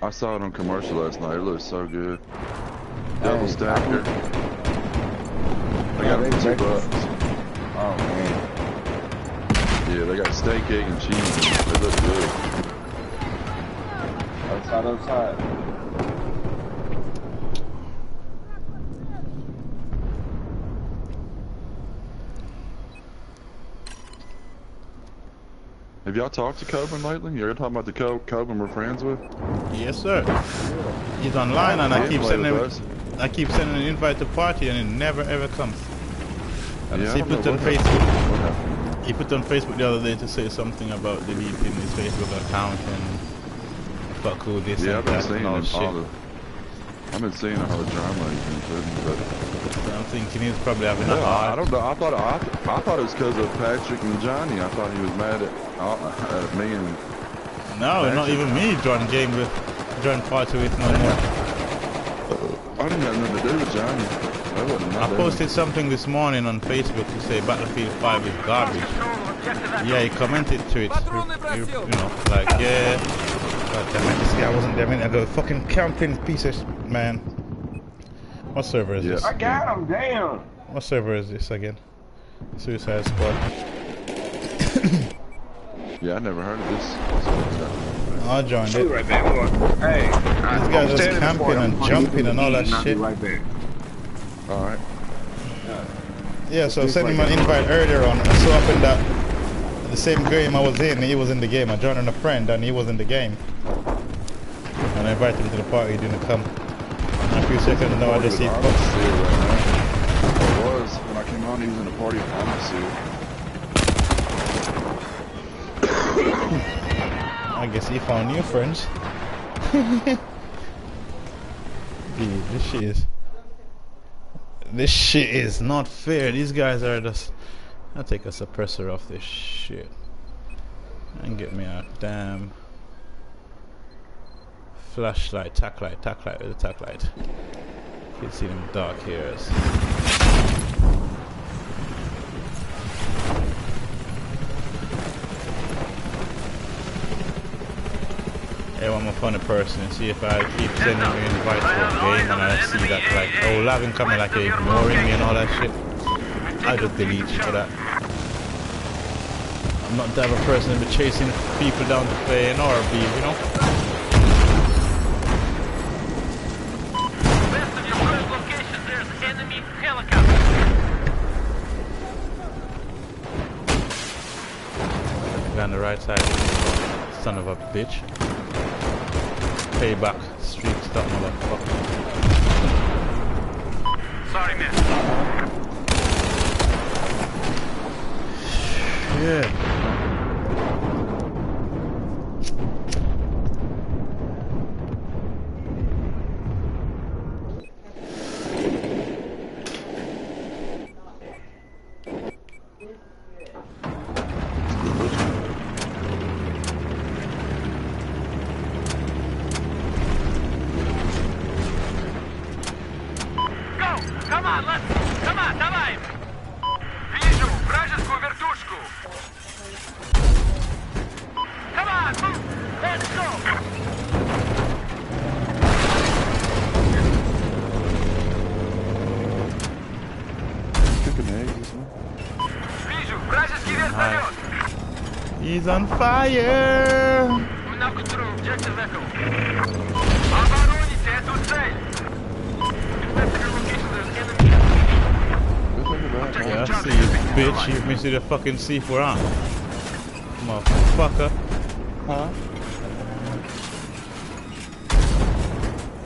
Speaker 6: I saw it on commercial last night. It looks so good. Double
Speaker 4: Hey,
Speaker 6: stacker. I got it for $2.
Speaker 4: Oh man.
Speaker 6: Yeah, they got steak, egg, and cheese. They look good.
Speaker 4: Outside.
Speaker 6: Have y'all talked to Coburn lately? You ever talking about the Coburn we're friends with?
Speaker 1: Yes, sir. He's online, and I keep sending an invite to party, and it never ever comes. And
Speaker 6: Yeah, I
Speaker 1: he
Speaker 6: don't know
Speaker 1: put on
Speaker 6: what happened.
Speaker 1: Facebook.
Speaker 6: What happened?
Speaker 1: He put on Facebook the other day to say something about deleting his Facebook account and fuck who this
Speaker 6: Yeah, I've
Speaker 1: and
Speaker 6: been
Speaker 1: that
Speaker 6: seeing
Speaker 1: and all
Speaker 6: them,
Speaker 1: shit.
Speaker 6: all the I've been seeing all the drama he's been putting, but
Speaker 1: I'm thinking he's probably having a
Speaker 6: I
Speaker 1: hard.
Speaker 6: don't know. I thought it was because of Patrick and Johnny. I thought he was mad at me and.
Speaker 1: No, not even me joined party with no more.
Speaker 6: I didn't have nothing to do with Johnny. That wasn't my
Speaker 1: I posted something this morning on Facebook to say Battlefield 5 is garbage. Yeah, he commented to it. You know, like, yeah. God damn it, this guy wasn't there a minute ago. Fucking camping piece of man. What server is this?
Speaker 4: I got him, damn.
Speaker 1: What server is this again? Suicide Squad.
Speaker 6: Yeah, I never heard of this.
Speaker 1: I joined it.
Speaker 4: Right back. Hey,
Speaker 1: These guys are just camping and jumping and all that shit.
Speaker 4: Right back.
Speaker 6: Alright.
Speaker 1: Yeah, so I sent him an invite earlier on, and I saw up in that the same game I was in, he was in the game. I joined on a friend and he was in the game. And I invited him to the party, he didn't come. In a few seconds now I just see
Speaker 6: It was when I came on, he was in a party with Armasil.
Speaker 1: I guess he found new friends. Dude, this shit is not fair. These guys are just... I'll take a suppressor off this shit and get me a damn flashlight, tack light with a tack light. You can see them dark hairs. Yeah, I'm a funny person, and see if I keep sending me invites to a game and I see that like, oh, Lavin coming like you're ignoring me and all that shit, I just delete you for that. I'm not the type of person to be chasing people down to play an RB, you know?
Speaker 2: West of your first location, there's enemy helicopter.
Speaker 1: Guy on the right side, son of a bitch. Payback, street stop, motherfucker.
Speaker 2: Sorry, man.
Speaker 1: Yeah.
Speaker 2: Come on, давай! Вижу вражескую вертушку! Come on, move! Let's go! Вижу вражеский вертолет!
Speaker 1: He's on fire!
Speaker 2: We now control objective Echo. Обороните эту цель!
Speaker 1: Yeah, I see you, bitch. You missed the fucking C4 on. Motherfucker. Huh?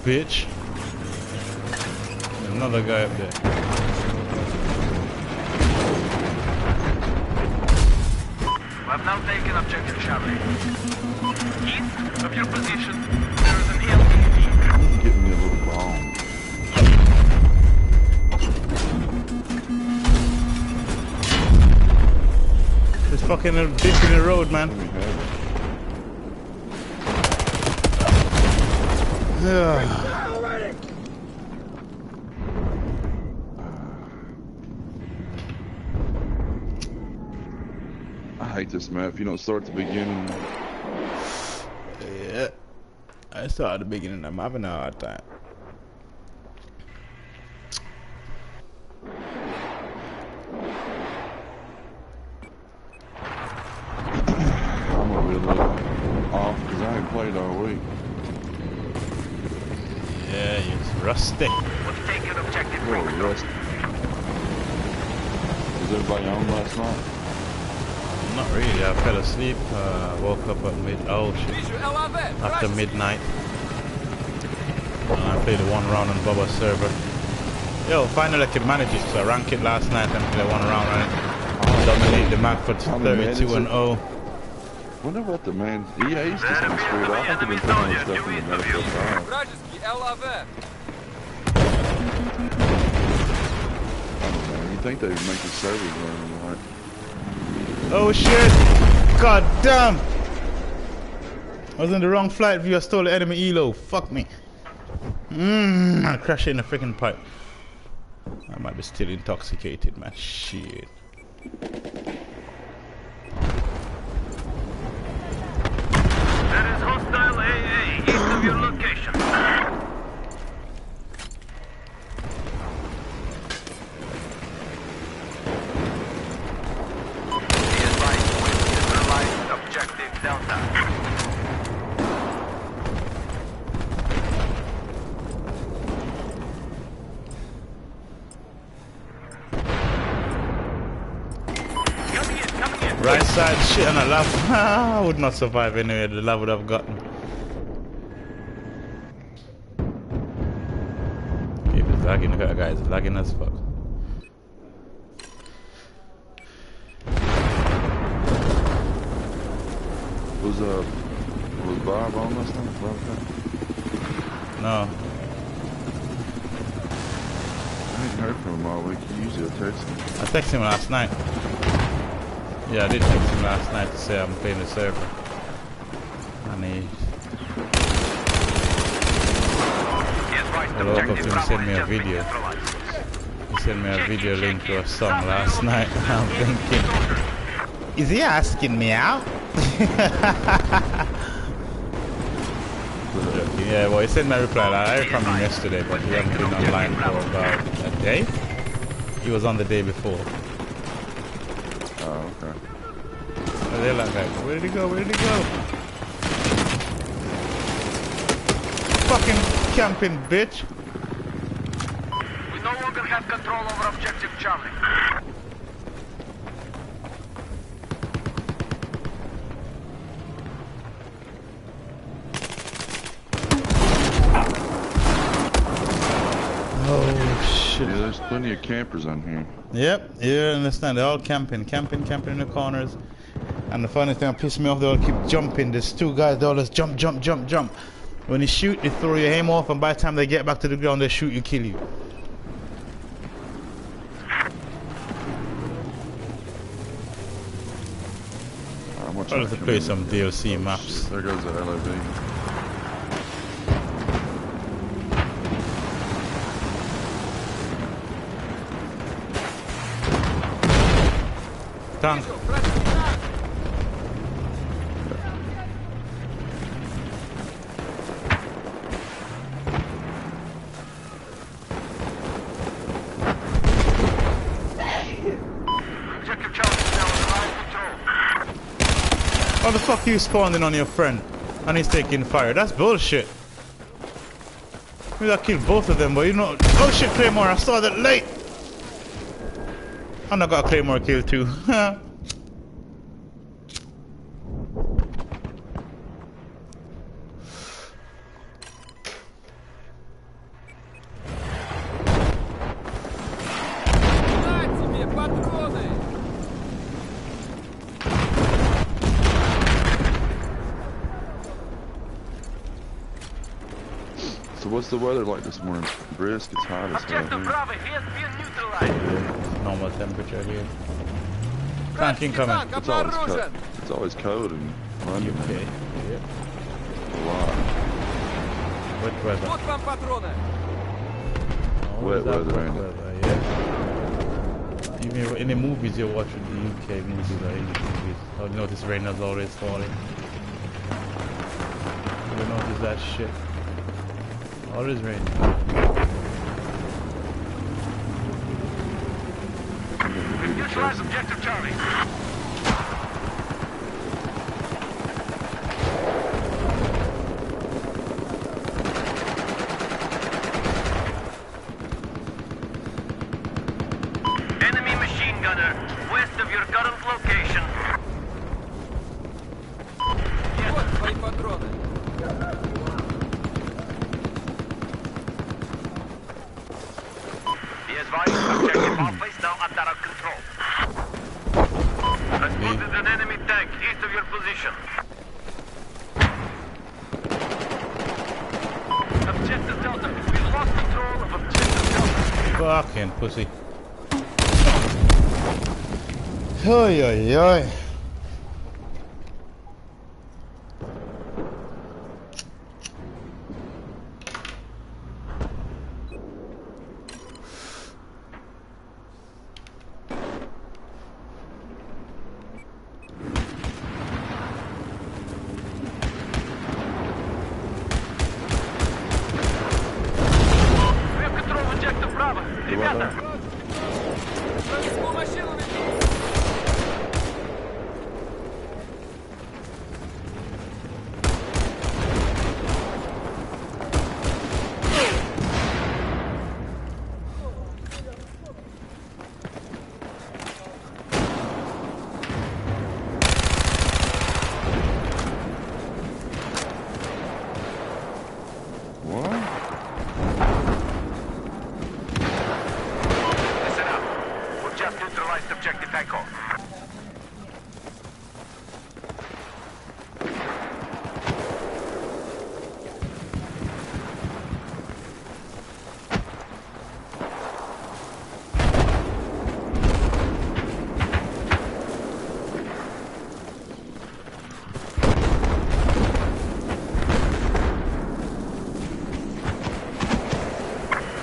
Speaker 1: Bitch. There's another guy up there.
Speaker 2: I've now taken objective Charlie. East of your position, there is an LTV.
Speaker 6: Getting me a little bomb.
Speaker 1: There's fucking a bitch in the road, man.
Speaker 6: I hate this map. If you don't start at the beginning.
Speaker 1: Yeah. I start at the beginning. I'm having a hard time.
Speaker 6: I'm gonna be a little off because I ain't played all week.
Speaker 1: Yeah, it's rusty.
Speaker 2: We've taken objective
Speaker 6: Oh, rest. Was everybody on last night?
Speaker 1: Not really. I fell asleep. Woke up at
Speaker 3: Вижу ЛАВ!
Speaker 1: after midnight. I played one round on Bubba's server. Yo, finally I could manage it. So I ranked it last night and played one round on it. Dominate the map for 32-0.
Speaker 6: Wonder what the man EA used to be screwed up. I think they've been putting all this stuff in the medical side.
Speaker 3: Вражеский ЛАВ!
Speaker 6: think they make the servers run right.
Speaker 1: Oh shit! God damn! I was in the wrong flight view. I stole the enemy elo. Fuck me. I crashed in a freaking pipe. I might be still intoxicated, man. Shit.
Speaker 2: There is hostile AA east of your location. Be advised, we've neutralized objective Delta.
Speaker 1: Right side shit and I laugh. I would not survive anyway. The love would have gotten. Okay, it's lagging. Look at that guy. It's lagging as fuck.
Speaker 6: Was Bob on this thing?
Speaker 1: No.
Speaker 6: I ain't heard from him all week. You usually text him.
Speaker 1: I texted him last night. Yeah, I did text him last night to say I'm playing the server. And he woke up to him and sent me a video. He sent me a video link to a song last night. And I'm thinking, is he asking me out? Yeah, well, he sent me a reply. I heard from him yesterday, but he hasn't been online for about a day. He was on the day before.
Speaker 6: Oh, okay.
Speaker 1: Oh, they're like, where did he go? Where did he go? Fucking camping bitch.
Speaker 2: We no longer have control over objective Charlie.
Speaker 1: Oh shit.
Speaker 6: Yeah, there's plenty of campers on here.
Speaker 1: Yep, you understand. They're all camping in the corners. And the funny thing that pissed me off, they all keep jumping. There's two guys, they all just jump. When you shoot, you throw your aim off, and by the time they get back to the ground, they shoot you, kill you. I'll have to play some DLC maps.
Speaker 6: There goes the LOV.
Speaker 1: Tank.
Speaker 2: Objective Charlie is now under live control.
Speaker 1: How the fuck are you spawning on your friend and he's taking fire? That's bullshit. Maybe I killed both of them, but you know. Oh shit, Claymore, I saw that late. And I got a Claymore kill too.
Speaker 6: So what's the weather like this morning? Brisk, it's hot as hell.
Speaker 2: Objective
Speaker 6: Here.
Speaker 2: Bravo, he has been neutralized.
Speaker 1: Yeah, normal temperature here. Tank incoming.
Speaker 6: It's always cold in London.
Speaker 1: UK.
Speaker 6: Man.
Speaker 1: Yep.
Speaker 6: A lot.
Speaker 1: Wet weather.
Speaker 3: Вот вам патроны.
Speaker 1: Always
Speaker 6: Wet
Speaker 1: that
Speaker 6: weather,
Speaker 1: wet
Speaker 6: ain't it?
Speaker 1: weather, yeah. Even in the movies you watch with the UK movies or English movies, I'll notice rain is always falling. You notice that shit. Always rain.
Speaker 2: We've neutralized objective Charlie. Enemy machine gunner, west of your current location.
Speaker 3: Вот твои патроны.
Speaker 2: Be advised, objective Alpha is now under our control. I spotted an enemy tank east of your position. Objective Delta, we lost control of objective Delta.
Speaker 1: Fucking pussy. Oi, oi, oi.
Speaker 2: We have control of objective Bravo. Ребята,
Speaker 3: Броневую машину видели.
Speaker 6: What?
Speaker 2: listen up. We've just neutralized objective Echo.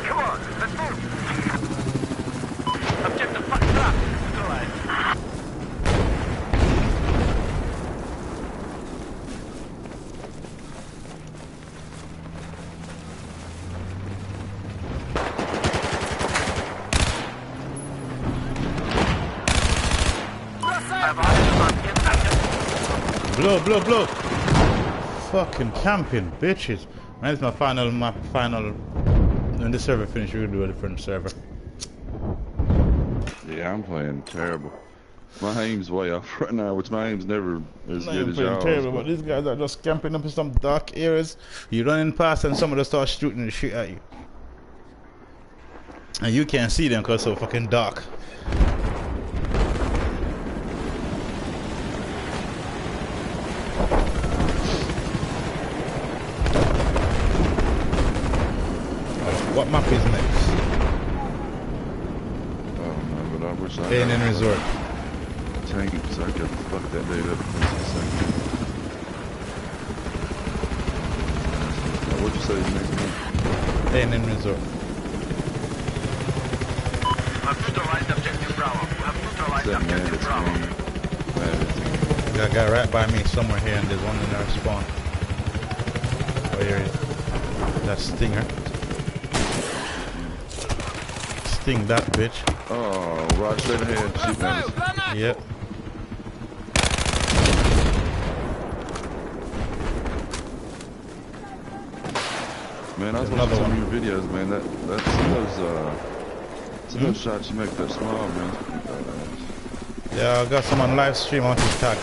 Speaker 2: Come on, let's move. Objective Foxtrot neutralized. Have eyes on inactive.
Speaker 1: Blow, blow, blow. Fucking camping, bitches. Man, it's my final map, final. When the server finishes, we're gonna do a different server.
Speaker 6: Yeah, I'm playing terrible. My aim's way off right now, which my aim's never as
Speaker 1: I'm
Speaker 6: good as
Speaker 1: playing
Speaker 6: y'all's.
Speaker 1: terrible, but
Speaker 6: but-
Speaker 1: these guys are just camping up in some dark areas. You running past and somebody starts shooting the shit at you. And you can't see them because it's so fucking dark. What map is next?
Speaker 6: I don't know, but I wish I
Speaker 1: A&N
Speaker 6: had
Speaker 1: Resort.
Speaker 6: a tank so I could fuck that dude up in just a second. What'd you say next one?
Speaker 1: A&N Resort.
Speaker 2: Have neutralized objective Bravo. Have neutralized
Speaker 6: That man
Speaker 2: objective
Speaker 6: that's
Speaker 2: Bravo.
Speaker 6: man.
Speaker 1: Got a guy right by me somewhere here, and there's one in our spawn. Oh, here he is. That's Stinger. Sting that bitch.
Speaker 6: Oh, right straight ahead. Shoot
Speaker 3: Бросаю
Speaker 6: at us.
Speaker 3: гранату.
Speaker 1: Yep.
Speaker 6: Man, I was
Speaker 1: There's
Speaker 6: watching
Speaker 1: another
Speaker 6: some
Speaker 1: one.
Speaker 6: of your videos, man. That's some of those shots you make that smile, man.
Speaker 1: Yeah, I got some on live stream on his tag.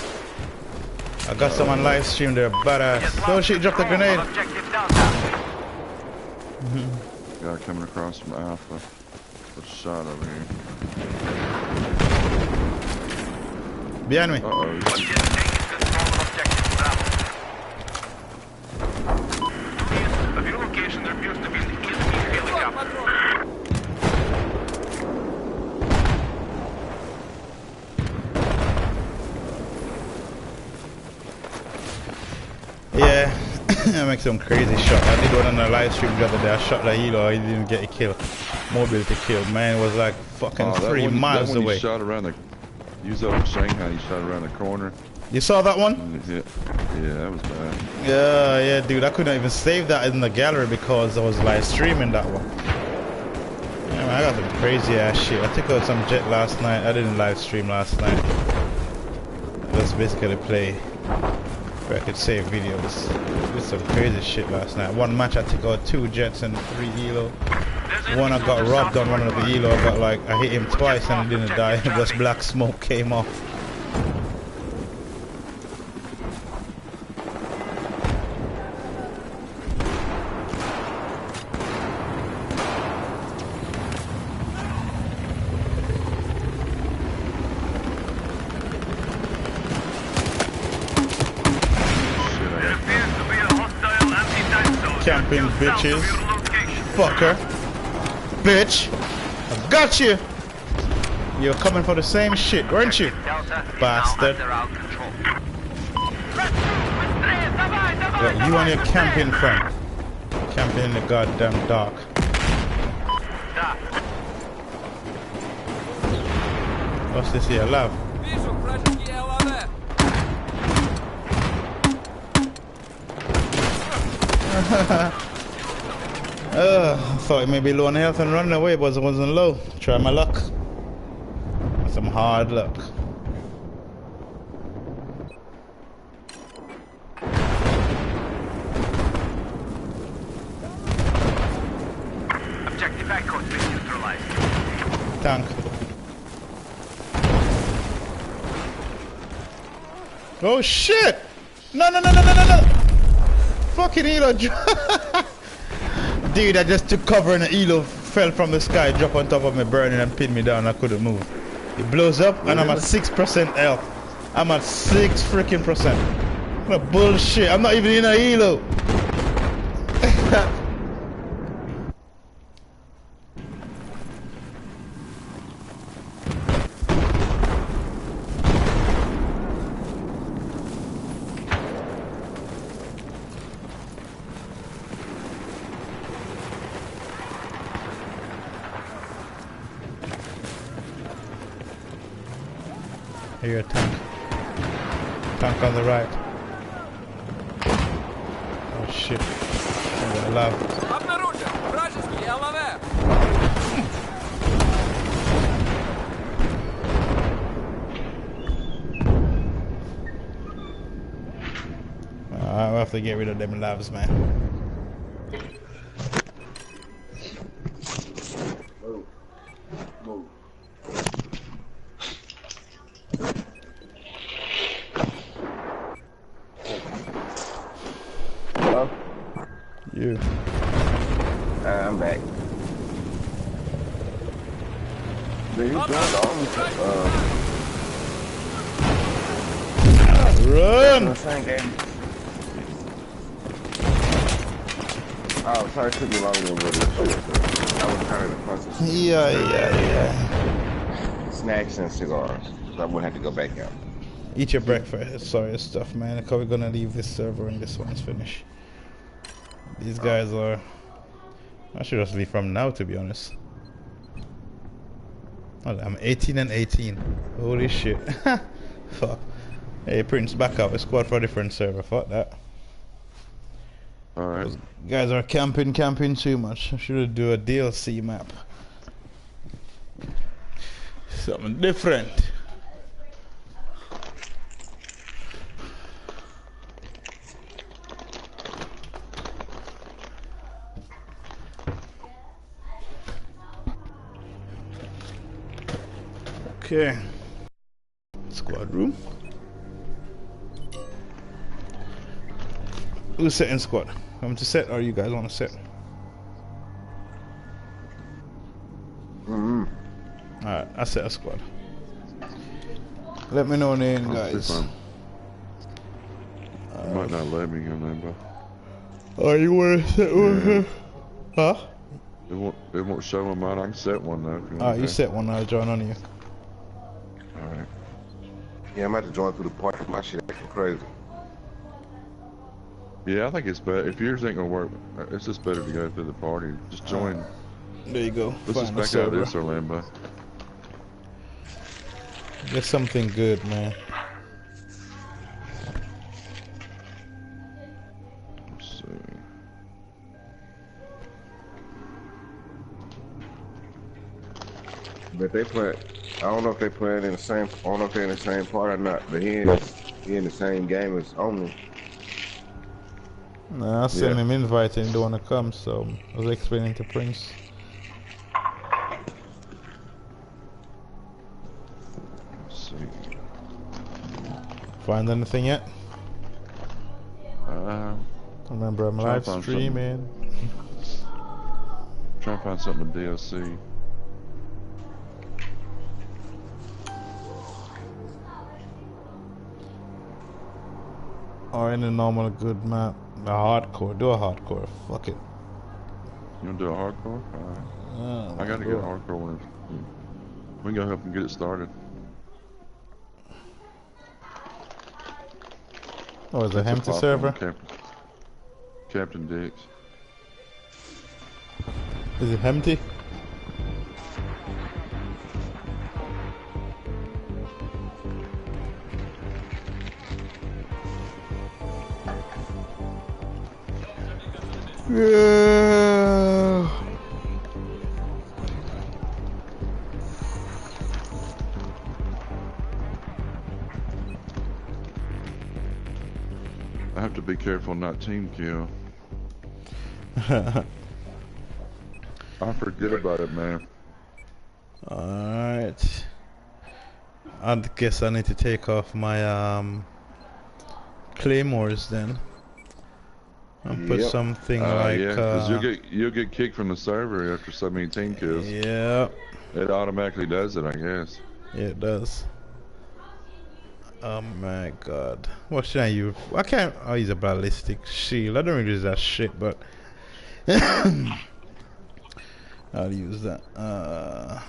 Speaker 1: I got some on live stream there, badass. Oh shit, dropped a grenade.
Speaker 2: Objective downtown.
Speaker 6: Guy coming across from Alpha. With a shot over here.
Speaker 1: Behind me.
Speaker 6: Uh-oh.
Speaker 2: Just taking control of objective Bravo. East of your location, there appears to be an enemy
Speaker 3: Вот
Speaker 2: helicopter.
Speaker 3: патрон.
Speaker 1: Yeah, I make some crazy shot. I did one on the live stream the other day. I shot the helo, I didn't get a kill. Mobility kill. Man, it was like fucking
Speaker 6: Oh, that
Speaker 1: 3
Speaker 6: one-
Speaker 1: miles
Speaker 6: that one
Speaker 1: away.
Speaker 6: You shot around the. You was over in Shanghai. You shot around the corner.
Speaker 1: You saw that one?
Speaker 6: Yeah, that was bad.
Speaker 1: Yeah, dude. I couldn't even save that in the gallery because I was live streaming that one. Yeah, man, I got some crazy ass shit. I took out some jet last night. I didn't live stream last night. I just basically play where I could save videos. Did some crazy shit last night. One match I took out 2 jets and 3 elo. One I got robbed on one of the elo. I got like I hit him twice and he didn't die. Just black smoke came off.
Speaker 2: There appears to be a hostile anti-tank zone.
Speaker 1: Camping
Speaker 2: just south of
Speaker 1: bitches.
Speaker 2: your location.
Speaker 1: Fucker. Bitch. I got you. You're coming for the same shit, weren't you?
Speaker 2: Delta is
Speaker 1: Bastard.
Speaker 2: now under our control.
Speaker 1: Yeah, you and your camping friend. Camping in the goddamn dark. What's this here? Love.
Speaker 3: Вижу вражеские ЛВ.
Speaker 1: I thought it may be low on health and running away, but it wasn't low. Try my luck. Some hard luck.
Speaker 2: Objective Echo has been neutralized.
Speaker 1: Tank. Oh shit! No, no, no, no, no, no, no! Fucking Elo. Dude, I just took cover and the Elo fell from the sky, dropped on top of me, burning and pinned me down. I couldn't move. It blows up and I'm at 6% health. I'm at 6 freaking percent. What a bullshit. I'm not even in a Elo. Here, a tank. Tank on the right. Oh shit. I'm gonna laugh.
Speaker 3: Обнаружен вражеский ЛВ.
Speaker 1: I'll have to get rid of them labs, man.
Speaker 4: Hello?
Speaker 1: You.
Speaker 4: I'm back. Dude, he's doing
Speaker 1: Run!
Speaker 4: the same game. Oh, sorry, it took me longer than what it should. I was kind of in the process.
Speaker 1: Yeah.
Speaker 4: Snacks and cigars. So I would have to go back out.
Speaker 1: Eat your breakfast. Sorry, stuff, man. Because we're gonna leave this server when this one's finished. These guys are. I should just leave from now, to be honest. Oh, I'm 18 and 18. Holy shit. Fuck. Hey, Prince, back up. A squad for a different server. Fuck that.
Speaker 6: Alright.
Speaker 1: Those guys are camping too much. I should do a DLC map. Something different. Okay. Squad room. Who's setting squad? I'm to set or you guys want to set? Alright, I set a squad. Let me know name, guys.
Speaker 6: You might not let me go name, bro.
Speaker 1: Oh, you want to set one? Huh?
Speaker 6: It won't show on mine. I can set one though. If you want
Speaker 1: Alright, you
Speaker 6: to.
Speaker 1: set one, I'll join on you.
Speaker 6: Alright.
Speaker 4: Yeah, I'm about to join through the party. My shit acting crazy.
Speaker 6: Yeah, I think it's better. If yours ain't gonna work, it's just better to go through the party. Just join.
Speaker 1: There you go.
Speaker 6: Let's just
Speaker 1: Find a
Speaker 6: back out of
Speaker 1: server.
Speaker 6: this, Orlando.
Speaker 1: Get something good, man.
Speaker 6: Let's see.
Speaker 4: But they play. I don't know if they playing in the same. I don't know if they're in the same part or not. But he in the same game as Omni.
Speaker 1: Nah, I sent
Speaker 6: Yeah.
Speaker 1: him invite and he don't want to come, so I was explaining to Prince.
Speaker 6: Let's see.
Speaker 1: Find anything yet? Remember, I'm
Speaker 6: Try to
Speaker 1: live
Speaker 6: find
Speaker 1: streaming.
Speaker 6: Try and find something in DLC.
Speaker 1: Or any normal good map. A hardcore. Do a hardcore. Fuck it.
Speaker 6: You wanna do a hardcore? Alright. I gotta get a hardcore one. We can go help him get it started.
Speaker 1: Oh, is it
Speaker 6: That's a
Speaker 1: empty
Speaker 6: pop
Speaker 1: server?
Speaker 6: on Captain Dix.
Speaker 1: Is it empty? Yeah.
Speaker 6: I have to be careful not team kill. I forget about it, man.
Speaker 1: Alright. I guess I need to take off my claymores then. And put something like
Speaker 6: yeah, because you'll get kicked from the server after so many team kills.
Speaker 1: yeah.
Speaker 6: It automatically does it, I guess.
Speaker 1: Yeah, it does. Oh my god. What should I use? I can't. I'll use a ballistic shield. I don't really use that shit, but I'll use that. Oh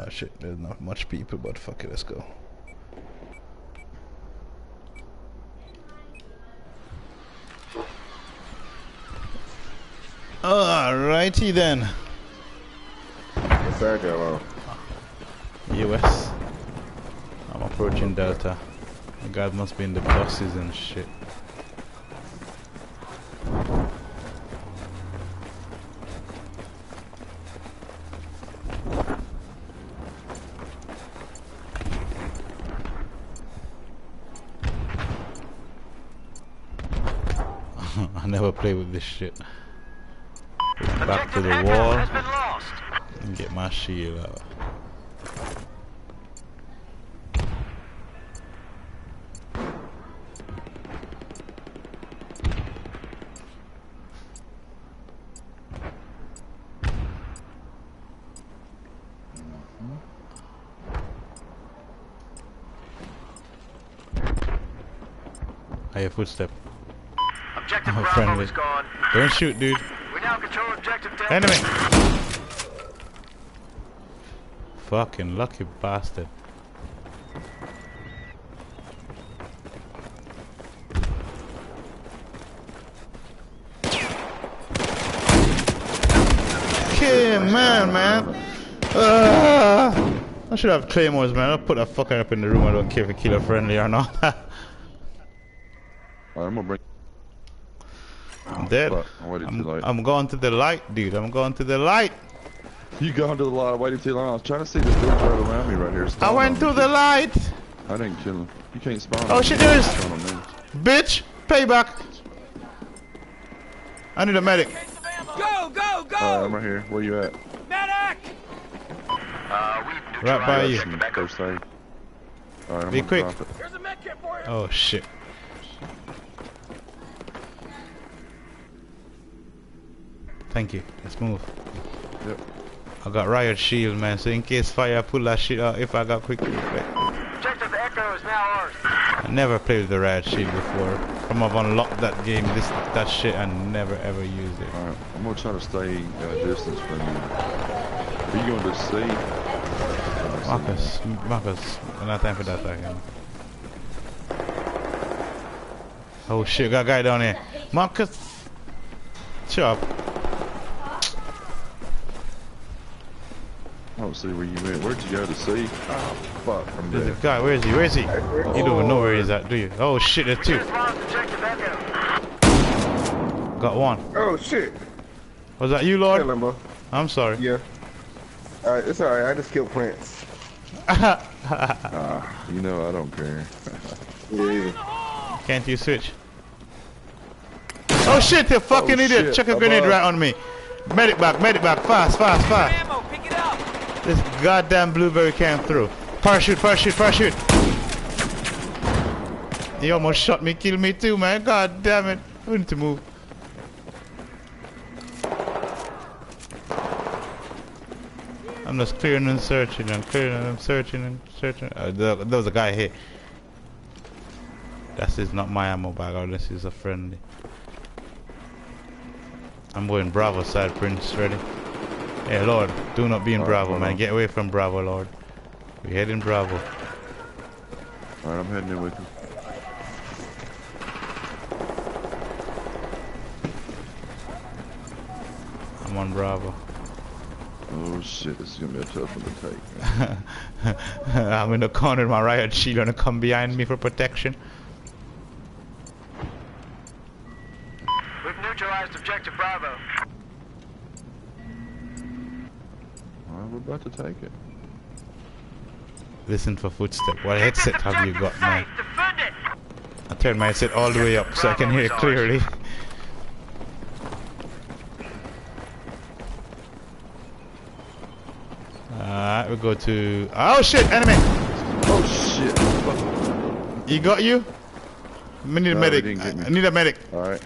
Speaker 1: shit, there's not much people, but fuck it, let's go. Alrighty then.
Speaker 4: What's that going on?
Speaker 1: US. I'm approaching Delta. The guys must be in the buses and shit. I never play with this shit. Back to the wall and get my shield out. I hear footstep.
Speaker 2: Objective
Speaker 1: Oh,
Speaker 2: Bravo
Speaker 1: friendly.
Speaker 2: is gone.
Speaker 1: Don't shoot, dude.
Speaker 2: We now control objective Delta.
Speaker 1: Enemy! Fucking lucky bastard. Okay, man. I should have claymores, man. I'll put that fucker up in the room. I don't care if a killer friendly or not.
Speaker 6: Alright, I'm gonna bring.
Speaker 1: I'm dead.
Speaker 6: But I waited too late.
Speaker 1: I'm going to the light, dude. I'm going to the light.
Speaker 6: You gone to the light, waited too long. I was trying to see this dude right around me right here.
Speaker 1: I went to the light.
Speaker 6: I didn't kill him. You can't spawn.
Speaker 1: Oh shit, there is.
Speaker 6: Spawn on me.
Speaker 1: Bitch, payback. I need a medic.
Speaker 3: Go, go, go!
Speaker 6: I'm right here. Where you at?
Speaker 3: Medic!
Speaker 2: We've
Speaker 1: Right by you.
Speaker 2: neutralized Echo.
Speaker 6: First aid. Alright, I'm
Speaker 1: Be
Speaker 6: gonna
Speaker 1: quick.
Speaker 6: drop it.
Speaker 3: Here's a med kit for you.
Speaker 1: Oh shit. Thank you. Let's move.
Speaker 6: Yep.
Speaker 1: I got riot shield, man, so in case fire, pull that shit out if I got quick effect.
Speaker 2: Objective Echo is now ours.
Speaker 1: I never played with the riot shield before. From I've unlocked that game, that shit, and never ever used it.
Speaker 6: Alright, I'm gonna try to stay at a distance from you. Are you going to see?
Speaker 1: Marcus, not time for that again. Oh shit, got a guy down here. Marcus! Shut up.
Speaker 6: I don't see where you went. Where'd you go to see? Oh, fuck, I'm
Speaker 1: There's a
Speaker 6: dead.
Speaker 1: guy, where is he? Where is he? You don't even know where he's at, do you? Oh shit, there's two.
Speaker 2: We've lost objective Echo.
Speaker 1: Got one.
Speaker 4: Oh shit.
Speaker 1: Was that you,
Speaker 4: Hey,
Speaker 1: Lord?
Speaker 4: Limbo.
Speaker 1: I'm sorry.
Speaker 4: Yeah. It's alright. I just killed Prince.
Speaker 6: You know I don't care.
Speaker 4: Yeah.
Speaker 1: Can't you switch? Oh shit, you fucking idiot!
Speaker 6: shit,
Speaker 1: Chuck a grenade
Speaker 6: above.
Speaker 1: right on me. Medic back, fast.
Speaker 3: Ammo, pick it up!
Speaker 1: This goddamn blueberry came through. Parachute. He almost shot me, killed me too, man. God damn it. We need to move. I'm just clearing and searching and searching. There was a guy here. That is not my ammo bag, unless he's a friendly. I'm going Bravo side, Prince, ready. Hey, Lord, do not be in
Speaker 6: All right,
Speaker 1: Bravo,
Speaker 6: hold
Speaker 1: man.
Speaker 6: on.
Speaker 1: Get away from Bravo, Lord. We head in Bravo.
Speaker 6: Alright, I'm heading in with you.
Speaker 1: I'm on Bravo.
Speaker 6: Oh shit, this is gonna be a tough one to take. Man.
Speaker 1: I'm in the corner, my riot shield gonna come behind me for protection.
Speaker 2: We've neutralized objective Bravo.
Speaker 6: Alright, we're about to take it.
Speaker 1: Listen for footsteps. What headset have you got, man?
Speaker 2: Defend it!
Speaker 1: I turned my headset all the way up so I can hear it clearly. Alright, we go to... Oh shit, enemy!
Speaker 6: Oh shit!
Speaker 1: He got you? I need a
Speaker 6: No,
Speaker 1: medic.
Speaker 6: he didn't get me.
Speaker 1: I need a medic.
Speaker 6: Alright.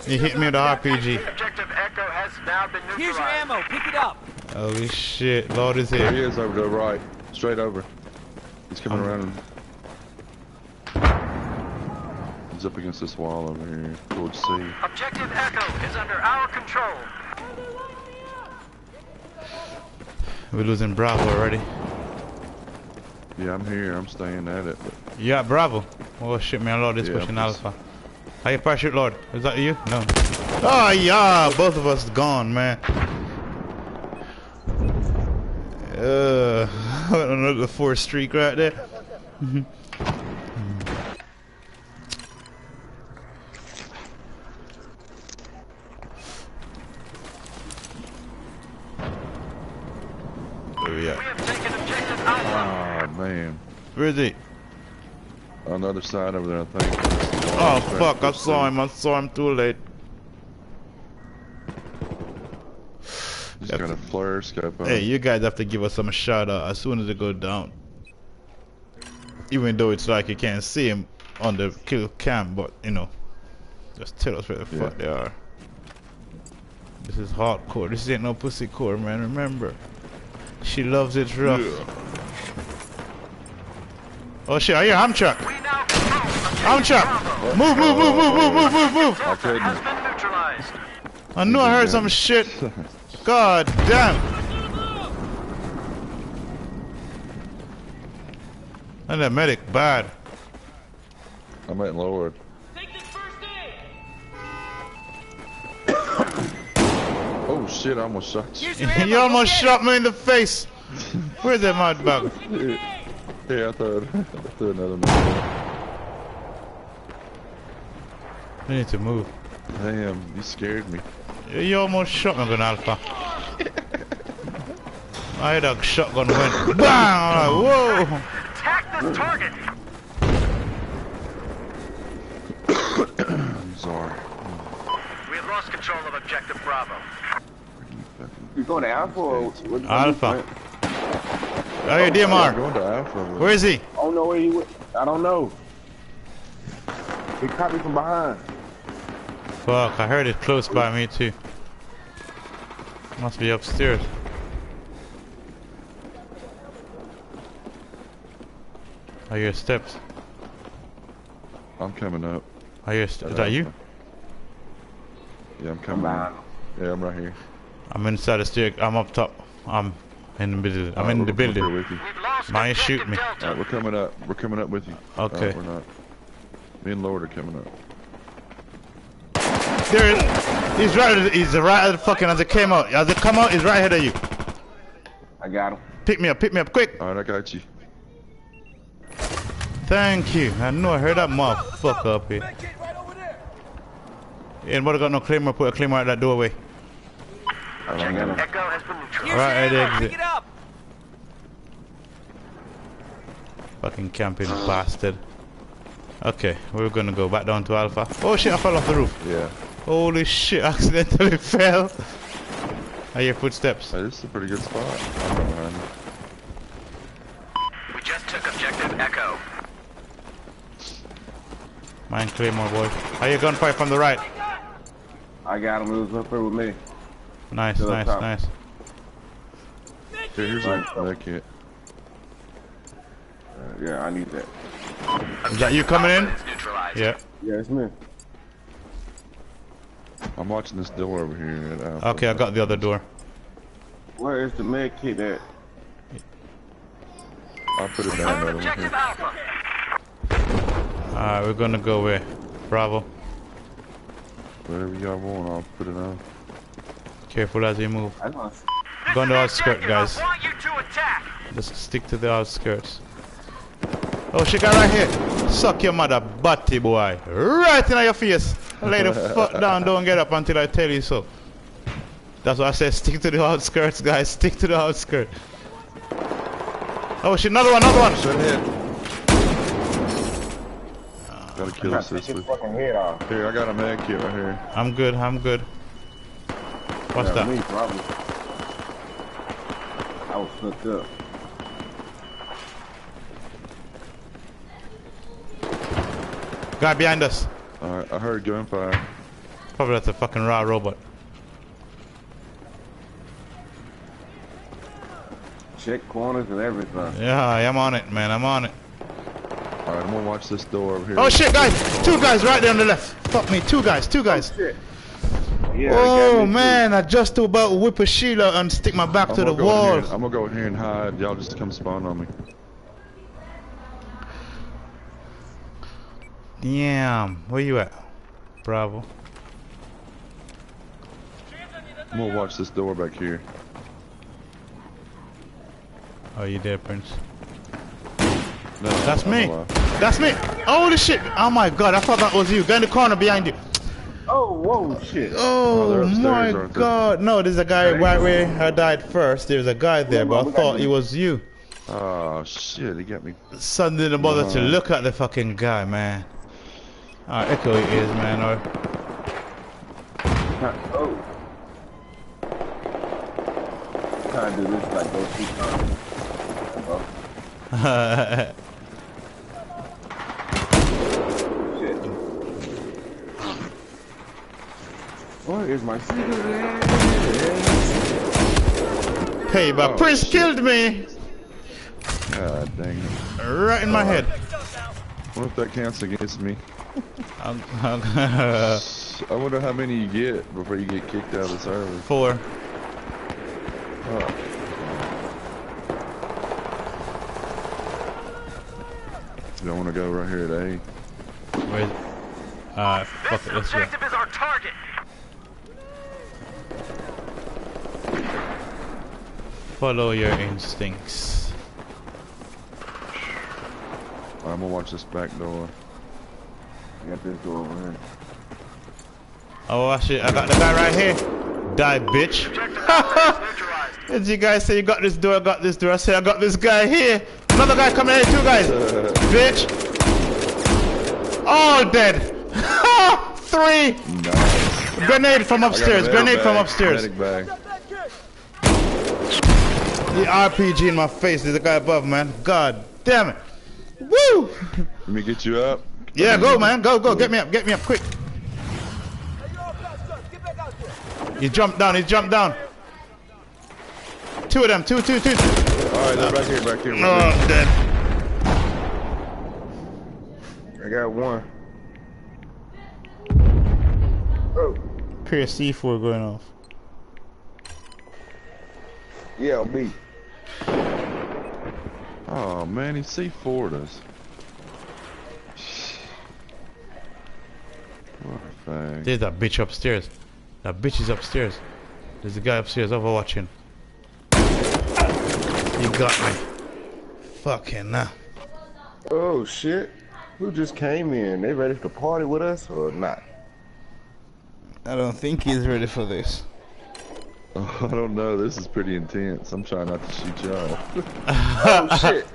Speaker 1: He hit me with the RPG.
Speaker 2: Objective Echo has now been
Speaker 3: Here's your
Speaker 2: neutralized.
Speaker 3: ammo. Pick it up.
Speaker 1: Holy shit, Lord is
Speaker 6: There he
Speaker 1: here.
Speaker 6: is over to the right. Straight over. He's coming around and... He's up against this wall over here towards C.
Speaker 2: Objective Echo is under our control.
Speaker 1: We're losing Bravo already.
Speaker 6: Yeah, I'm here. I'm staying at it. But
Speaker 1: You got Bravo. Oh shit, man, Lord is
Speaker 6: Yeah,
Speaker 1: pushing
Speaker 6: please.
Speaker 1: Alpha. How you parachute, Lord? Is that you? No. Oh yeah, both of us gone, man. Another 4 streak right there. Where we at?
Speaker 2: We have taken objective Alpha.
Speaker 6: oh man,
Speaker 1: Where is he?
Speaker 6: on the other side over there, I think.
Speaker 1: Oh
Speaker 6: Straight
Speaker 1: fuck, I
Speaker 6: towards
Speaker 1: saw
Speaker 6: C.
Speaker 1: him. I saw him too late.
Speaker 6: He's got a flare scope on.
Speaker 1: Hey, you guys have to give us some shout out as soon as they go down. Even though it's like you can't see him on the kill cam, but you know, just tell us where the fuck they are. This is hardcore. This ain't no pussy core, man. Remember, she loves it rough.
Speaker 6: Yeah.
Speaker 1: Oh shit! I hear Hamchuck.
Speaker 2: We now control objective
Speaker 1: Hamchuck,
Speaker 2: Bravo.
Speaker 1: move, move, move, move, move, move, move, move.
Speaker 2: Delta has been neutralized.
Speaker 1: I knew I heard some shit. God damn. And that medic bad.
Speaker 6: I'm at lowered. Oh shit, I almost shot you.
Speaker 3: Here's your ammo.
Speaker 1: You almost
Speaker 3: Go get
Speaker 1: shot me in the face. Where's that mud bug?
Speaker 6: Yeah, I threw another one.
Speaker 1: We need to move.
Speaker 6: Damn, you scared me.
Speaker 1: You almost shot me with an Alpha. I had a shotgun went BAM! I'm like, whoa!
Speaker 2: Attack this target.
Speaker 6: I'm sorry.
Speaker 2: We have lost control of objective Bravo.
Speaker 4: You going to Alpha or what?
Speaker 1: Alpha. Oh, yeah,
Speaker 6: I'm
Speaker 1: DMR.
Speaker 6: going to Alpha.
Speaker 1: Where is he?
Speaker 4: I don't know where he went. I don't know. He caught me from behind.
Speaker 1: Fuck, I heard it close by me too. Must be upstairs. I hear steps.
Speaker 6: I'm coming up.
Speaker 1: I hear steps. Is that you?
Speaker 6: Yeah, I'm coming up. Yeah, I'm right here.
Speaker 1: I'm inside the stair. I'm up top. I'm in the middle. I'm in the
Speaker 6: We're
Speaker 1: building.
Speaker 6: with you.
Speaker 2: We've lost
Speaker 1: Mine
Speaker 2: objective
Speaker 1: shoot me.
Speaker 2: Delta.
Speaker 6: Alright, we're coming up. We're coming up with you.
Speaker 1: Okay.
Speaker 6: We're not. Me and Lord are coming up.
Speaker 1: There it is. He's right. He's right at the fucking as it came out. As it come out, he's right ahead of you.
Speaker 4: I got him.
Speaker 1: Pick me up, quick.
Speaker 6: Alright, I got you.
Speaker 1: Thank you. I know I heard that motherfucker up here.
Speaker 3: Right over there.
Speaker 1: And what I got no claymore, put a claymore at that doorway.
Speaker 2: Objective Echo has been neutralized.
Speaker 3: Here's
Speaker 1: Right,
Speaker 3: your
Speaker 1: I
Speaker 3: ammo.
Speaker 1: exit.
Speaker 3: Pick it up.
Speaker 1: Fucking camping bastard. Okay, we're gonna go back down to Alpha. Oh shit, I fell off the roof.
Speaker 6: Yeah.
Speaker 1: Holy shit, accidentally fell. I hear footsteps.
Speaker 6: Hey, this is a pretty good spot. I'm right behind you.
Speaker 2: We just took objective Echo.
Speaker 1: Mine claymore, boy. I hear gunfire from the right.
Speaker 4: I got him. It was up there with me.
Speaker 1: Nice,
Speaker 4: To the
Speaker 1: nice,
Speaker 4: top.
Speaker 1: nice.
Speaker 6: Here, here's that kit.
Speaker 4: Yeah, I need that.
Speaker 1: Is that you coming in?
Speaker 2: It's neutralized.
Speaker 1: Yeah.
Speaker 4: Yeah, it's me.
Speaker 6: I'm watching this door over here at Alpha.
Speaker 1: Okay, I got the other door.
Speaker 4: Where is the med kit at?
Speaker 6: I'll put it down
Speaker 2: Hold
Speaker 6: another one
Speaker 2: objective
Speaker 6: here.
Speaker 2: Alpha.
Speaker 1: Alright, we're gonna go where? Bravo.
Speaker 6: Whatever y'all want, I'll put it on.
Speaker 1: Careful as you move.
Speaker 4: I know.
Speaker 1: Go on the
Speaker 2: This is the
Speaker 1: outskirt,
Speaker 2: objective.
Speaker 1: guys.
Speaker 2: I want you to attack.
Speaker 1: Just stick to the outskirts. Oh, she got right here. Suck your mother butty, boy. Right in your face. Lay the fuck down, don't get up until I tell you so. That's why I said stick to the outskirts, guys. Stick to the outskirts. Oh shit, another one, another one.
Speaker 6: Shut hit. Gotta kill
Speaker 4: Take his
Speaker 6: sister.
Speaker 4: fucking head off.
Speaker 6: Here, I got a med kit right here.
Speaker 1: I'm good, I'm good. What's
Speaker 4: Yeah,
Speaker 1: that?
Speaker 4: me, probably. I was fucked up.
Speaker 1: Guy behind us.
Speaker 6: Alright, I heard gunfire.
Speaker 1: Probably that's a fucking raw robot.
Speaker 4: Check corners and everything.
Speaker 1: Yeah, I'm on it, man. I'm on it.
Speaker 6: Alright, I'm gonna watch this door over here.
Speaker 1: Oh shit, guys! Two guys right there on the left. Fuck me, two guys, two guys.
Speaker 4: Shit. Yeah,
Speaker 1: Oh man, I just about whip a shield out and stick my back
Speaker 6: I'm
Speaker 1: to the
Speaker 6: gonna go in
Speaker 1: wall.
Speaker 6: here- I'm gonna go in here and hide. Y'all just come spawn on me.
Speaker 1: Damn, where you at? Bravo.
Speaker 6: I'm gonna watch this door back here.
Speaker 1: Oh, you there, Prince?
Speaker 6: No,
Speaker 1: That's
Speaker 6: I'm
Speaker 1: me.
Speaker 6: alive.
Speaker 1: That's me. Holy shit! Oh my god, I thought that was you. Guy in the corner behind you.
Speaker 4: Oh, whoa, shit.
Speaker 6: they're
Speaker 1: Oh
Speaker 6: upstairs,
Speaker 1: my
Speaker 6: aren't they?
Speaker 1: god. No, there's a guy right where I died first. There's a guy there, but I thought it was you.
Speaker 6: Oh shit, he got me.
Speaker 1: Suddenly didn't bother to look at the fucking guy, man. Alright, Echo it is, man. Or
Speaker 4: Oh. Trying to do this like those two times. Shit. Where is my cigarette?
Speaker 1: hey, but
Speaker 6: Oh,
Speaker 1: Prince
Speaker 6: shit.
Speaker 1: killed me
Speaker 6: God dang it.
Speaker 1: right in my head.
Speaker 6: What if that counts against me?
Speaker 1: I'm
Speaker 6: I wonder how many you get before you get kicked out of the server.
Speaker 1: 4.
Speaker 6: Oh. You don't want to go right here at A.
Speaker 1: Where's? Fuck
Speaker 2: This
Speaker 1: it, let's go.
Speaker 2: objective is our target.
Speaker 1: Follow your instincts.
Speaker 6: I'm gonna watch this back door.
Speaker 4: I got this door over here.
Speaker 1: Oh shit, I got the guy right here. Die, bitch.
Speaker 2: Objective Alpha is neutralized.
Speaker 1: As you guys say, you got this door, I got this door. I say, I got this guy here. Another guy coming here, 2 guys. Bitch. All dead. 3.
Speaker 6: Nice.
Speaker 1: Grenade from
Speaker 6: I got a
Speaker 1: upstairs.
Speaker 6: medic
Speaker 1: Grenade from
Speaker 6: bag,
Speaker 1: upstairs.
Speaker 6: medic bag.
Speaker 1: The RPG in my face. There's a guy above, man. God damn it. Woo!
Speaker 6: Let me get you up.
Speaker 1: Yeah, go, man. Go, go. Get me up, quick. He jumped down, he jumped down. 2 of them, two.
Speaker 6: Alright, they're back here, back here.
Speaker 1: Oh, I'm dead.
Speaker 4: I got one. Oh.
Speaker 1: Pure C4 going off.
Speaker 4: Yeah, me.
Speaker 6: Oh man, he C4'd us. What a fag.
Speaker 1: There's that bitch upstairs. That bitch is upstairs. There's a guy upstairs overwatching. He got me. Fucking nah.
Speaker 4: Oh, shit. Who just came in? They ready to party with us or not?
Speaker 1: I don't think he's ready for this.
Speaker 6: Oh, I don't know, this is pretty intense. I'm trying not to shoot y'all.
Speaker 4: Oh, shit.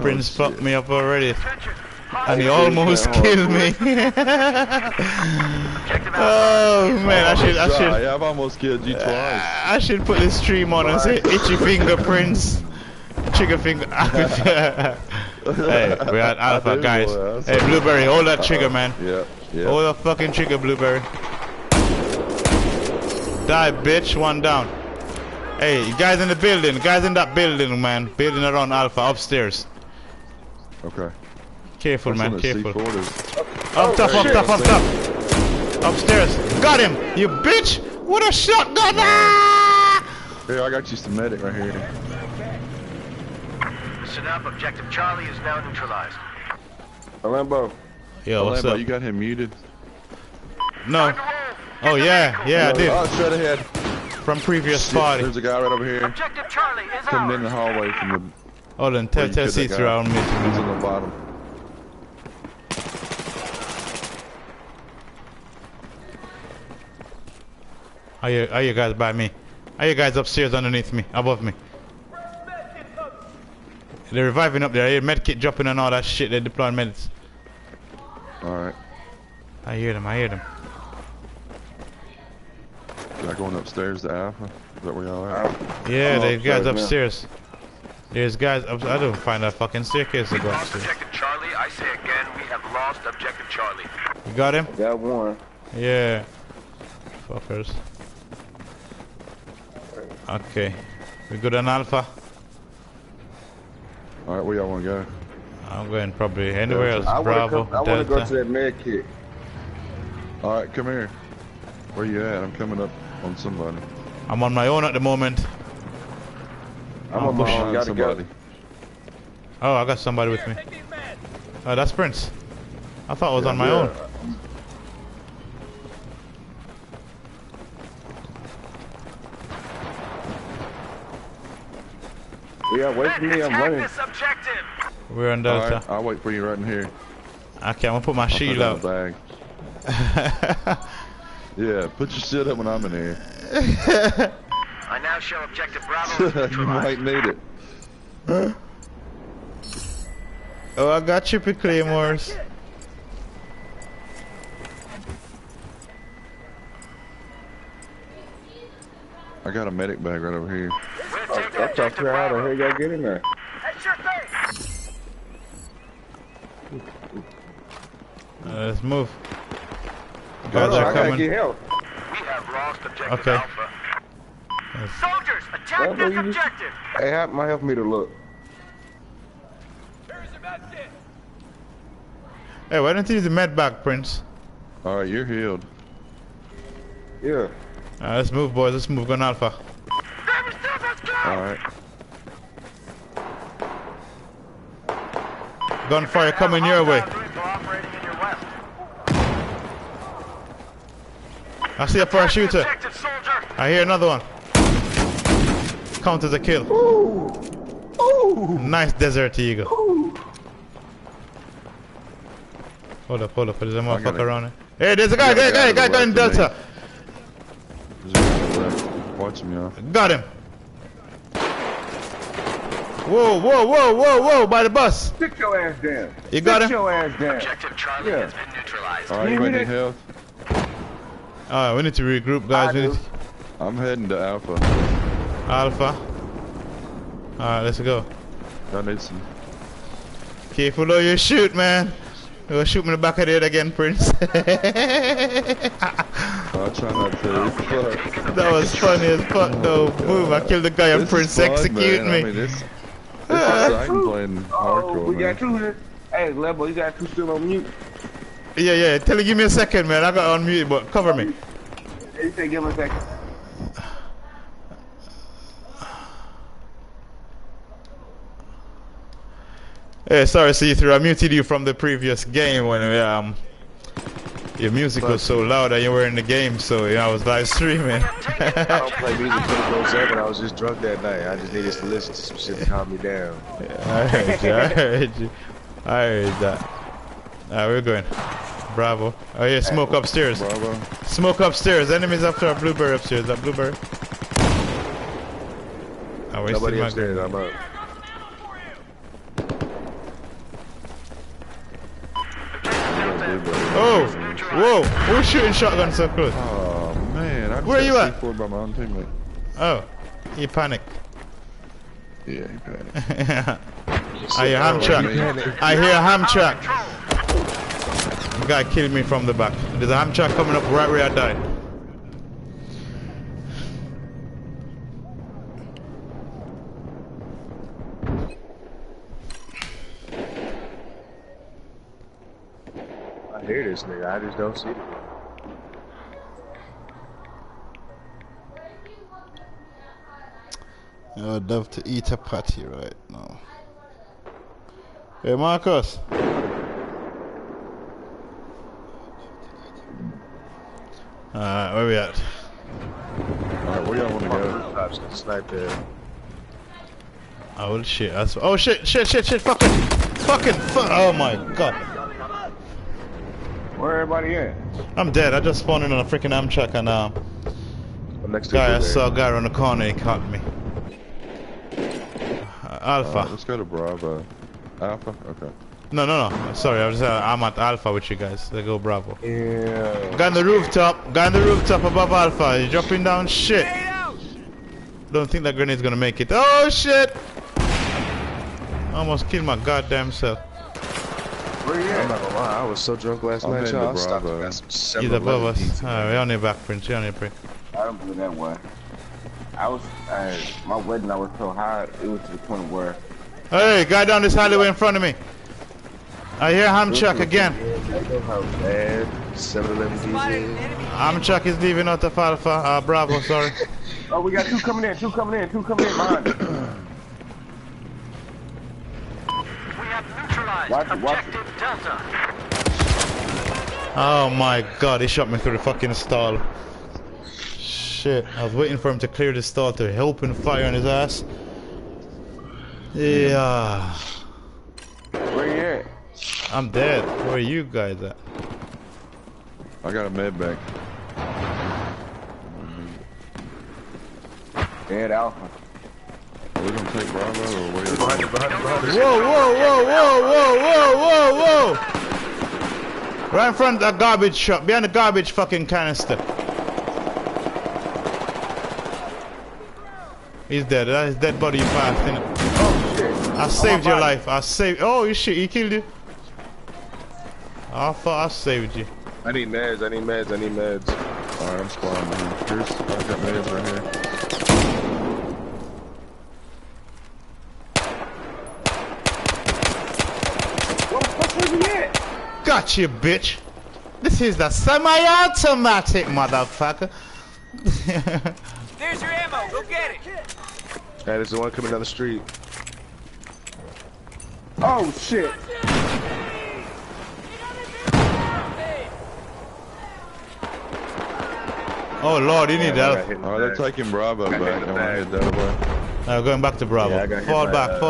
Speaker 1: Prince fucked me up already.
Speaker 2: Attention.
Speaker 1: And he almost killed me. Oh man, I should
Speaker 6: Sorry, I've almost killed you twice.
Speaker 1: I should put this stream on and say itchy fingerprints, trigger finger. Hey, we're at Alpha,
Speaker 6: do,
Speaker 1: guys.
Speaker 6: boy,
Speaker 1: Hey, Blueberry, hold that trigger, man.
Speaker 6: Yep, yep.
Speaker 1: Hold the fucking trigger, Blueberry. Die, bitch. 1 down. Hey, you guys in the building. Guys in that building, man. Building around Alpha, upstairs.
Speaker 6: Okay.
Speaker 1: Careful,
Speaker 6: That's
Speaker 1: man.
Speaker 6: on the
Speaker 1: Careful.
Speaker 6: C4
Speaker 1: Up top, up top, up top. Upstairs. Got him, you bitch. What a shotgun. Ah!
Speaker 6: Here, I got you some medic right here.
Speaker 2: Listen up, objective Charlie is now neutralized.
Speaker 4: Lambo.
Speaker 1: Yo, what's
Speaker 6: Lambo,
Speaker 1: up?
Speaker 6: you got him muted.
Speaker 1: No. Oh yeah, yeah, I did.
Speaker 6: Oh, straight ahead.
Speaker 1: From previous
Speaker 6: Shit,
Speaker 1: party.
Speaker 6: there's a guy right over here.
Speaker 2: Objective Charlie is
Speaker 6: Coming in
Speaker 2: ours.
Speaker 6: the hallway from the...
Speaker 1: Hold on,
Speaker 6: where
Speaker 1: tell
Speaker 6: you killed that
Speaker 1: seats
Speaker 6: guy.
Speaker 1: around me.
Speaker 6: He's on the bottom.
Speaker 1: Are you guys by me? Are you guys upstairs underneath me, above me? They're reviving up there. I hear medkit dropping and all that shit. They're deploying meds.
Speaker 6: Alright.
Speaker 1: I hear them. I hear them.
Speaker 6: Y'all going upstairs to Alpha? Is that where y'all at?
Speaker 1: Yeah,
Speaker 4: Oh,
Speaker 1: there's guys
Speaker 4: sorry,
Speaker 1: upstairs. There's guys up. I don't find that fucking staircase to
Speaker 2: We
Speaker 1: go
Speaker 2: lost
Speaker 1: upstairs.
Speaker 2: objective Charlie. I say again, we have lost objective Charlie.
Speaker 1: You got him?
Speaker 4: Got one.
Speaker 1: Yeah. Fuckers. Okay. We good on Alpha?
Speaker 6: Alright, where y'all want to go?
Speaker 1: I'm going probably anywhere else.
Speaker 4: I
Speaker 1: Bravo,
Speaker 4: want to go to
Speaker 1: Delta.
Speaker 4: that med kit.
Speaker 6: Alright, come here. Where you at? I'm coming up on somebody.
Speaker 1: I'm on my own at the moment.
Speaker 4: I'm on my own. Gotta
Speaker 6: somebody.
Speaker 4: go.
Speaker 1: Oh, I got somebody with me.
Speaker 3: Take these men.
Speaker 1: Oh, that's Prince. I thought I was on my
Speaker 4: Yeah.
Speaker 1: own.
Speaker 4: Yeah, wait for me. I'm
Speaker 2: Attack
Speaker 4: running.
Speaker 2: this objective.
Speaker 1: We're on Delta.
Speaker 6: Alright, I'll wait for you right in here.
Speaker 1: Okay, I'm gonna put my
Speaker 6: I'll put
Speaker 1: shield
Speaker 6: it in
Speaker 1: out.
Speaker 6: the bag. Yeah, put your shit up when I'm in here.
Speaker 2: I now show objective Bravo is
Speaker 6: You
Speaker 2: neutralized.
Speaker 6: might need it.
Speaker 1: Oh, I got triple claymores.
Speaker 6: I got a medic bag right over here.
Speaker 2: We're taking
Speaker 4: I'm trying to
Speaker 2: objective
Speaker 4: figure out how the
Speaker 2: Bravo.
Speaker 4: hell y'all get in there.
Speaker 2: That's your thing.
Speaker 1: Let's move.
Speaker 4: Hold
Speaker 1: Guys
Speaker 4: on,
Speaker 1: are
Speaker 4: I gotta
Speaker 1: coming.
Speaker 4: get help.
Speaker 2: We have lost objective
Speaker 1: Okay.
Speaker 2: Alpha. Soldiers, attack
Speaker 4: Well,
Speaker 2: this
Speaker 4: you-
Speaker 2: objective.
Speaker 4: Hey, how my help me to look?
Speaker 3: Here's your med kit.
Speaker 1: Hey, why don't you use the med bag, Prince?
Speaker 6: Alright, you're healed.
Speaker 4: Yeah.
Speaker 1: Let's move, boys. Let's move. Gun Alpha.
Speaker 2: Damn it, let's go.
Speaker 6: Alright.
Speaker 1: Gunfire coming your way.
Speaker 2: Operating in your west.
Speaker 1: I see a parachuter.
Speaker 2: Objective, soldier.
Speaker 1: I hear another one. Count as a kill.
Speaker 4: Ooh. Ooh.
Speaker 1: Nice Desert Eagle.
Speaker 4: Ooh.
Speaker 1: Hold up. There's a
Speaker 6: got
Speaker 1: motherfucker
Speaker 6: it.
Speaker 1: around it. Hey, there's a guy
Speaker 6: got a guy to the
Speaker 1: in
Speaker 6: left of
Speaker 1: Delta.
Speaker 6: There's a guy to the left. Watch him, y'all.
Speaker 1: Got him. Whoa, by the bus.
Speaker 4: Sit your ass down.
Speaker 1: You got
Speaker 4: Sit
Speaker 1: him?
Speaker 4: your ass down.
Speaker 2: Objective Charlie
Speaker 4: Yeah.
Speaker 2: has been neutralized.
Speaker 6: Alright,
Speaker 4: You
Speaker 6: you might
Speaker 4: hear
Speaker 6: need
Speaker 4: that?
Speaker 6: health.
Speaker 1: Alright, we need to regroup, guys.
Speaker 4: I
Speaker 1: We need
Speaker 4: do.
Speaker 1: to...
Speaker 6: I'm heading to Alpha.
Speaker 1: Alpha. Alright, let's go.
Speaker 6: I need some.
Speaker 1: Careful how you shoot, man. You'll shoot me in the back of the head again, Prince.
Speaker 6: I'll try not to. Fuck.
Speaker 1: That was funny as fuck, though. Boom, I killed the guy and
Speaker 6: This
Speaker 1: Prince
Speaker 6: is fun,
Speaker 1: execute
Speaker 6: man.
Speaker 1: me.
Speaker 6: I mean, this exciting playing hardcore,
Speaker 4: we
Speaker 6: man.
Speaker 4: got two here. Hey, Lambo, you got two still on mute.
Speaker 1: Yeah. Give me a second, man. I got unmuted, but cover me.
Speaker 4: He said give him a second.
Speaker 1: Hey, sorry, see through. I muted you from the previous game when your music was so loud that you were in the game, so I was live streaming.
Speaker 7: I don't play music 24/7. I was just drunk that night. I just needed to listen to some shit to calm me down.
Speaker 1: I heard you. I heard that. Alright, we're going. Bravo. Oh yeah, smoke upstairs.
Speaker 6: Bravo.
Speaker 1: Smoke upstairs. Enemies after our blueberry upstairs. That blueberry. I wasted
Speaker 7: Nobody
Speaker 1: my
Speaker 7: upstairs.
Speaker 1: gun.
Speaker 7: I'm up.
Speaker 1: Oh! Whoa! Who's shooting shotgun so close?
Speaker 6: Oh man, I just
Speaker 1: Where
Speaker 6: got
Speaker 1: you at?
Speaker 6: C4 by my own teammate.
Speaker 1: Oh. You panicked.
Speaker 6: Yeah, he panicked.
Speaker 1: I hear ham track. I hear a ham track. The guy killed me from the back. There's a ham track coming up right where I died.
Speaker 7: I hear this nigga. I just don't see it.
Speaker 1: I would love to eat a patty right now. Hey, Marcus. Alright, where we at?
Speaker 7: Alright, where y'all want to go? Cops can snipe there.
Speaker 1: Oh shit, oh shit, fucking, oh my god.
Speaker 4: Where everybody at?
Speaker 1: I'm dead, I just spawned in on a freaking Amtrak and
Speaker 7: Next to
Speaker 1: guy, I
Speaker 7: you
Speaker 1: saw a guy around the corner, he caught me. Alpha.
Speaker 6: Let's go to Bravo. Alpha? Okay.
Speaker 1: No, sorry, I'm at Alpha with you guys, let's go Bravo.
Speaker 7: Yeah.
Speaker 1: Guy on the rooftop above Alpha, he's dropping down shit. Don't think that grenade's gonna make it. Oh shit! Almost killed my goddamn self.
Speaker 4: Where you
Speaker 7: I'm
Speaker 4: at?
Speaker 7: not gonna lie, I was so drunk last
Speaker 6: I'm
Speaker 7: night,
Speaker 6: heading
Speaker 7: y'all.
Speaker 6: to
Speaker 7: I stopped
Speaker 6: Bravo.
Speaker 7: and got some
Speaker 1: He's above
Speaker 7: 7-Eleven
Speaker 1: us.
Speaker 7: pizza.
Speaker 1: Alright, we on your back, Prince. You on your prick.
Speaker 4: I don't go that way. I was, my wedding, I was so high, it was to the point where.
Speaker 1: Hey, guy down this alleyway in front of me. I hear Hamchuck again.
Speaker 7: 7-Eleven
Speaker 3: Spotted an
Speaker 7: pizza.
Speaker 3: enemy.
Speaker 1: Hamchuck is leaving out of Alpha. Bravo, sorry.
Speaker 4: Oh, we got two coming in behind us.
Speaker 2: We have neutralized
Speaker 4: Watch it.
Speaker 2: objective Delta.
Speaker 1: Oh my god, he shot me through the fucking stall. Shit, I was waiting for him to clear the stall to open fire on his ass. Yeah.
Speaker 4: Where you at?
Speaker 1: I'm dead. Where are you guys at?
Speaker 6: I got a med back.
Speaker 4: Dead Alpha.
Speaker 6: Are we gonna take Bravo or wait?
Speaker 7: Behind you.
Speaker 1: Whoa. Right in front of that garbage truck, behind the garbage fucking canister. He's dead. That's his dead body you passed, innit?
Speaker 4: Oh shit.
Speaker 1: I saved your life. Oh, you shit, he killed you. I thought I saved you.
Speaker 7: I need meds.
Speaker 6: Alright, I'm spawning behind. Here's, I've got meds right here.
Speaker 4: Where the fuck was he at?
Speaker 1: Got you, bitch. This is the semi-automatic, motherfucker.
Speaker 3: There's your ammo. Go get it.
Speaker 7: That is the one coming down the street.
Speaker 4: Oh shit.
Speaker 1: Oh lord, you need
Speaker 7: Yeah, I got
Speaker 1: help.
Speaker 7: hit in the
Speaker 6: Alright, they're
Speaker 7: back.
Speaker 6: taking Bravo
Speaker 7: Got hit
Speaker 6: back.
Speaker 7: in the
Speaker 6: I'm gonna
Speaker 7: back.
Speaker 6: head that way.
Speaker 1: Going back to Bravo.
Speaker 7: Yeah, I got hit
Speaker 1: Fall
Speaker 7: by,
Speaker 1: back.
Speaker 2: Be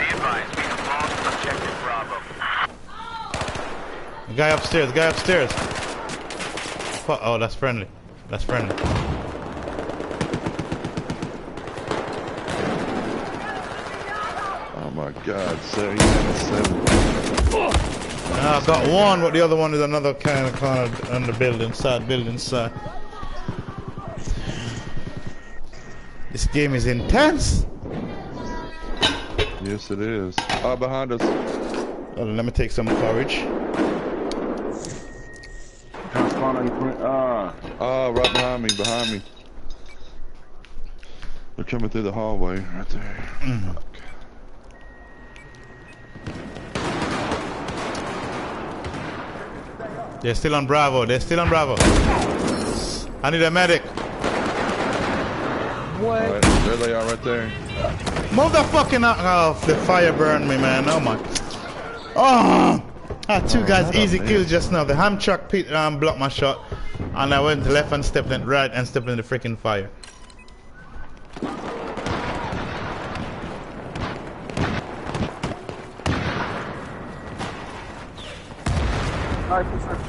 Speaker 2: advised, we have lost objective Bravo.
Speaker 1: Guy upstairs. Oh, that's friendly.
Speaker 6: Oh my god, 7.
Speaker 1: I got one, but the other one is another kind of corner on the building side. This game is intense.
Speaker 6: Yes, it is. Behind us.
Speaker 1: Oh, let me take some courage.
Speaker 6: Right behind me. They're coming through the hallway right there.
Speaker 1: They're still on Bravo. I need a medic.
Speaker 6: Alright, there they are right there.
Speaker 1: Move the fucking out. Oh, the fire burned me, man. Oh my. Oh! I had two guys easy kills just now. The ham truck blocked my shot. And I went left and stepped in right and stepped in the freaking fire.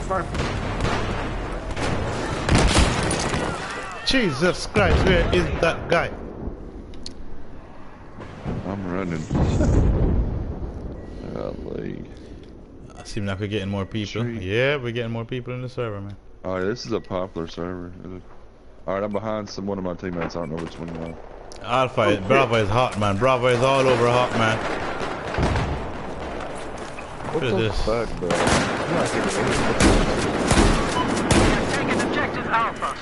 Speaker 4: Sniper.
Speaker 1: Jesus Christ, where is that guy?
Speaker 6: I'm running. Golly.
Speaker 1: I seem like we're getting more people.
Speaker 6: Sweet.
Speaker 1: Yeah, we're getting more people in the server, man.
Speaker 6: Alright, this is a popular server. Alright, I'm behind one of my teammates. I don't know which one you are.
Speaker 1: Alpha, Bravo is hot, man. Bravo is all over hot, man. What is this?
Speaker 7: Fuck, bro. I'm not getting any.
Speaker 2: Taking objective Alpha.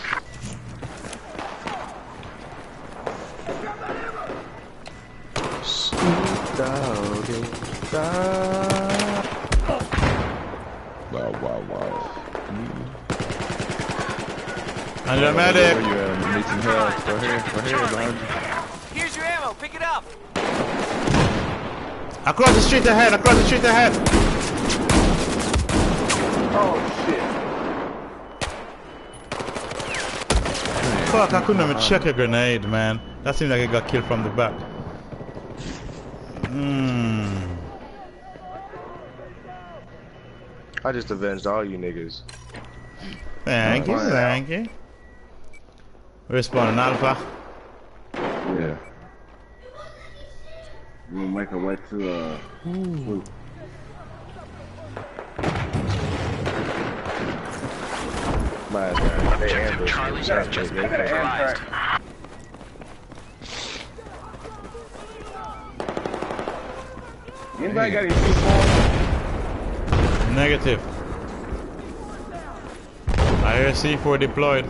Speaker 6: Wow.
Speaker 1: And your
Speaker 6: Where
Speaker 1: medic.
Speaker 6: you at? You need some help. Right here, behind you.
Speaker 3: Here's your ammo. Pick it up.
Speaker 1: Across the street ahead, across the street ahead.
Speaker 4: Oh shit.
Speaker 1: Fuck, I couldn't even check a grenade, man. That seems like it got killed from the back.
Speaker 7: I just avenged all you niggas.
Speaker 1: Thank you, thank you. We're spawning Alpha.
Speaker 6: Yeah.
Speaker 4: We'll make our way to blue.
Speaker 7: My bad. They ambushed me.
Speaker 2: Charlie's
Speaker 7: Shot
Speaker 2: just
Speaker 7: me,
Speaker 2: been
Speaker 7: nigga.
Speaker 2: neutralized.
Speaker 4: Anybody got any C4?
Speaker 1: Negative. I hear C4 deployed.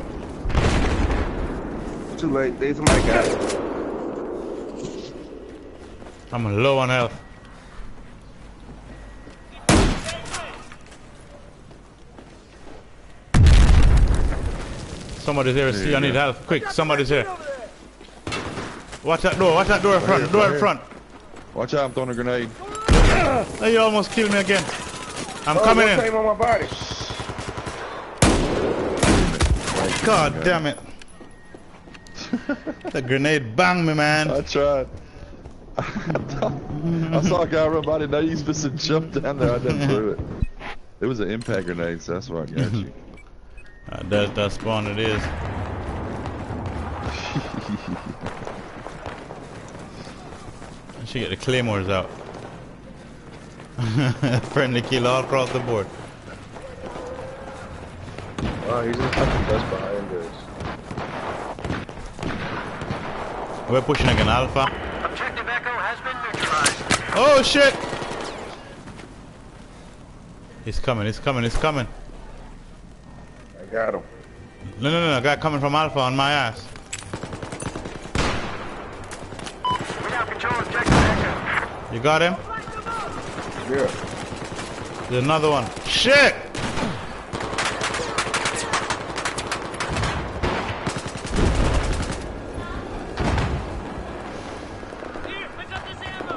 Speaker 4: Too late. There's somebody got it.
Speaker 1: I'm low on health. Somebody's here. See, I need help. Quick, somebody's here. Watch that door in front, door in front.
Speaker 6: Watch out, I'm throwing a grenade.
Speaker 1: Hey, you almost killed me again. I'm coming in.
Speaker 4: On my body.
Speaker 1: God damn it. The grenade banged me, man.
Speaker 6: I tried. I saw a guy run by, I didn't know you supposed to jump down there. I done threw it. It was an impact grenade, so that's why I got you.
Speaker 1: That spawn it is. I should get the claymores out. Friendly kill all across the board.
Speaker 7: Oh, he's just behind us.
Speaker 1: We're pushing again, Alpha.
Speaker 2: Objective Echo has been neutralized.
Speaker 1: Oh shit! He's coming, he's coming, he's coming.
Speaker 4: I got him.
Speaker 1: No, guy coming from Alpha on my ass.
Speaker 2: We now control objective Echo.
Speaker 1: You got him?
Speaker 4: Yeah.
Speaker 1: There's another one. Shit!
Speaker 3: Here, pick up this ammo.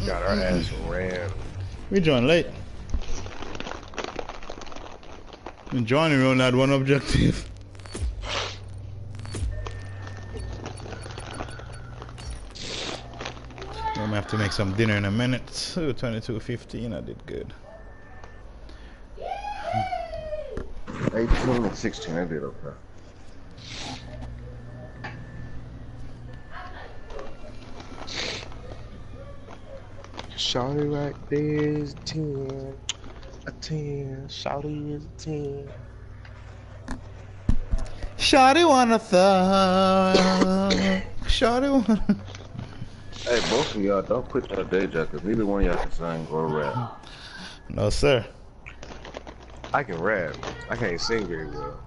Speaker 7: Got our ass ran.
Speaker 1: We joined late. We joining on that one objective. I'm gonna have to make some dinner in a minute. Ooh, 22:15. I did good.
Speaker 4: 18 and 16, I did okay.
Speaker 7: Shawty right there is 10. A 10. Shawty is a 10.
Speaker 1: Shawty wanna thug. Shawty wanna.
Speaker 4: Hey, both of y'all, don't quit that day job, because neither one of y'all can sing or rap.
Speaker 1: No, sir.
Speaker 7: I can rap. I can't sing very well.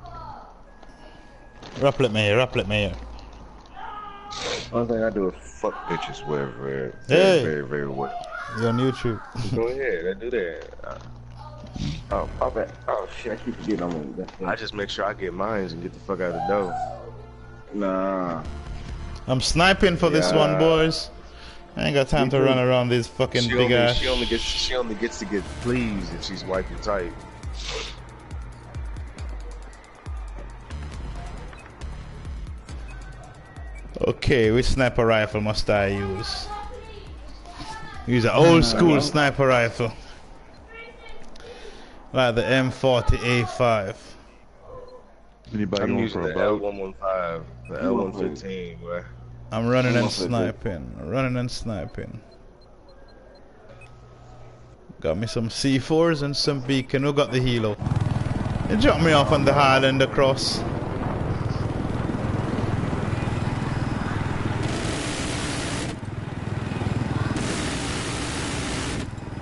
Speaker 1: Rapplet me here, rapplet me here.
Speaker 4: Only thing I do is fuck bitches very,
Speaker 1: Hey.
Speaker 4: very well.
Speaker 1: You're on YouTube.
Speaker 7: Go ahead, I do that.
Speaker 4: Oh, pop it. Oh, shit, I keep forgetting on that.
Speaker 7: I just make sure I get mines and get the fuck out of the door.
Speaker 4: Nah.
Speaker 1: I'm sniping for this one, boys. I ain't got time to run around these fucking big ass.
Speaker 7: She only gets to get pleased if she's wiping tight.
Speaker 1: Okay, which sniper rifle must I use? Use an old school sniper rifle. Like the M40A5.
Speaker 6: Anybody
Speaker 7: I'm
Speaker 6: going
Speaker 7: using
Speaker 6: for
Speaker 7: the
Speaker 6: a boat?
Speaker 7: L115, the L115, boy.
Speaker 1: I'm running and sniping. Running and sniping. Got me some C4s and some beacon. Who got the helo? They dropped me off on the Highland across.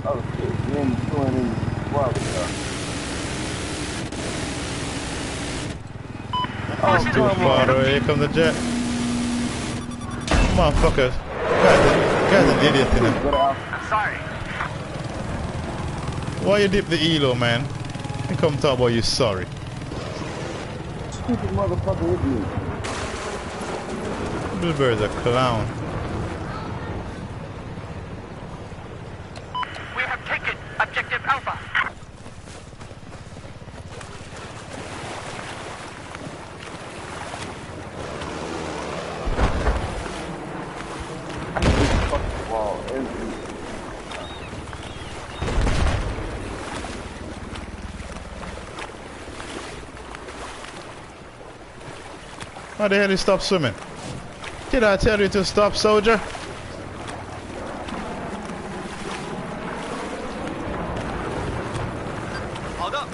Speaker 4: Oh, shit. You ain't doing any wild stuff.
Speaker 1: That's too far away. Here come the jet. Motherfuckers. God damn. Guy's an idiot, you know.
Speaker 4: Go to Alpha.
Speaker 2: I'm sorry.
Speaker 1: Why you dip the elo, man? You come talk about you sorry.
Speaker 4: Stupid motherfucker with me.
Speaker 1: Bluebird's a clown.
Speaker 2: We have taken objective Alpha.
Speaker 4: Fucking wall. Empty.
Speaker 1: Why the hell you stop swimming? Did I tell you to stop, soldier?
Speaker 3: Hold up.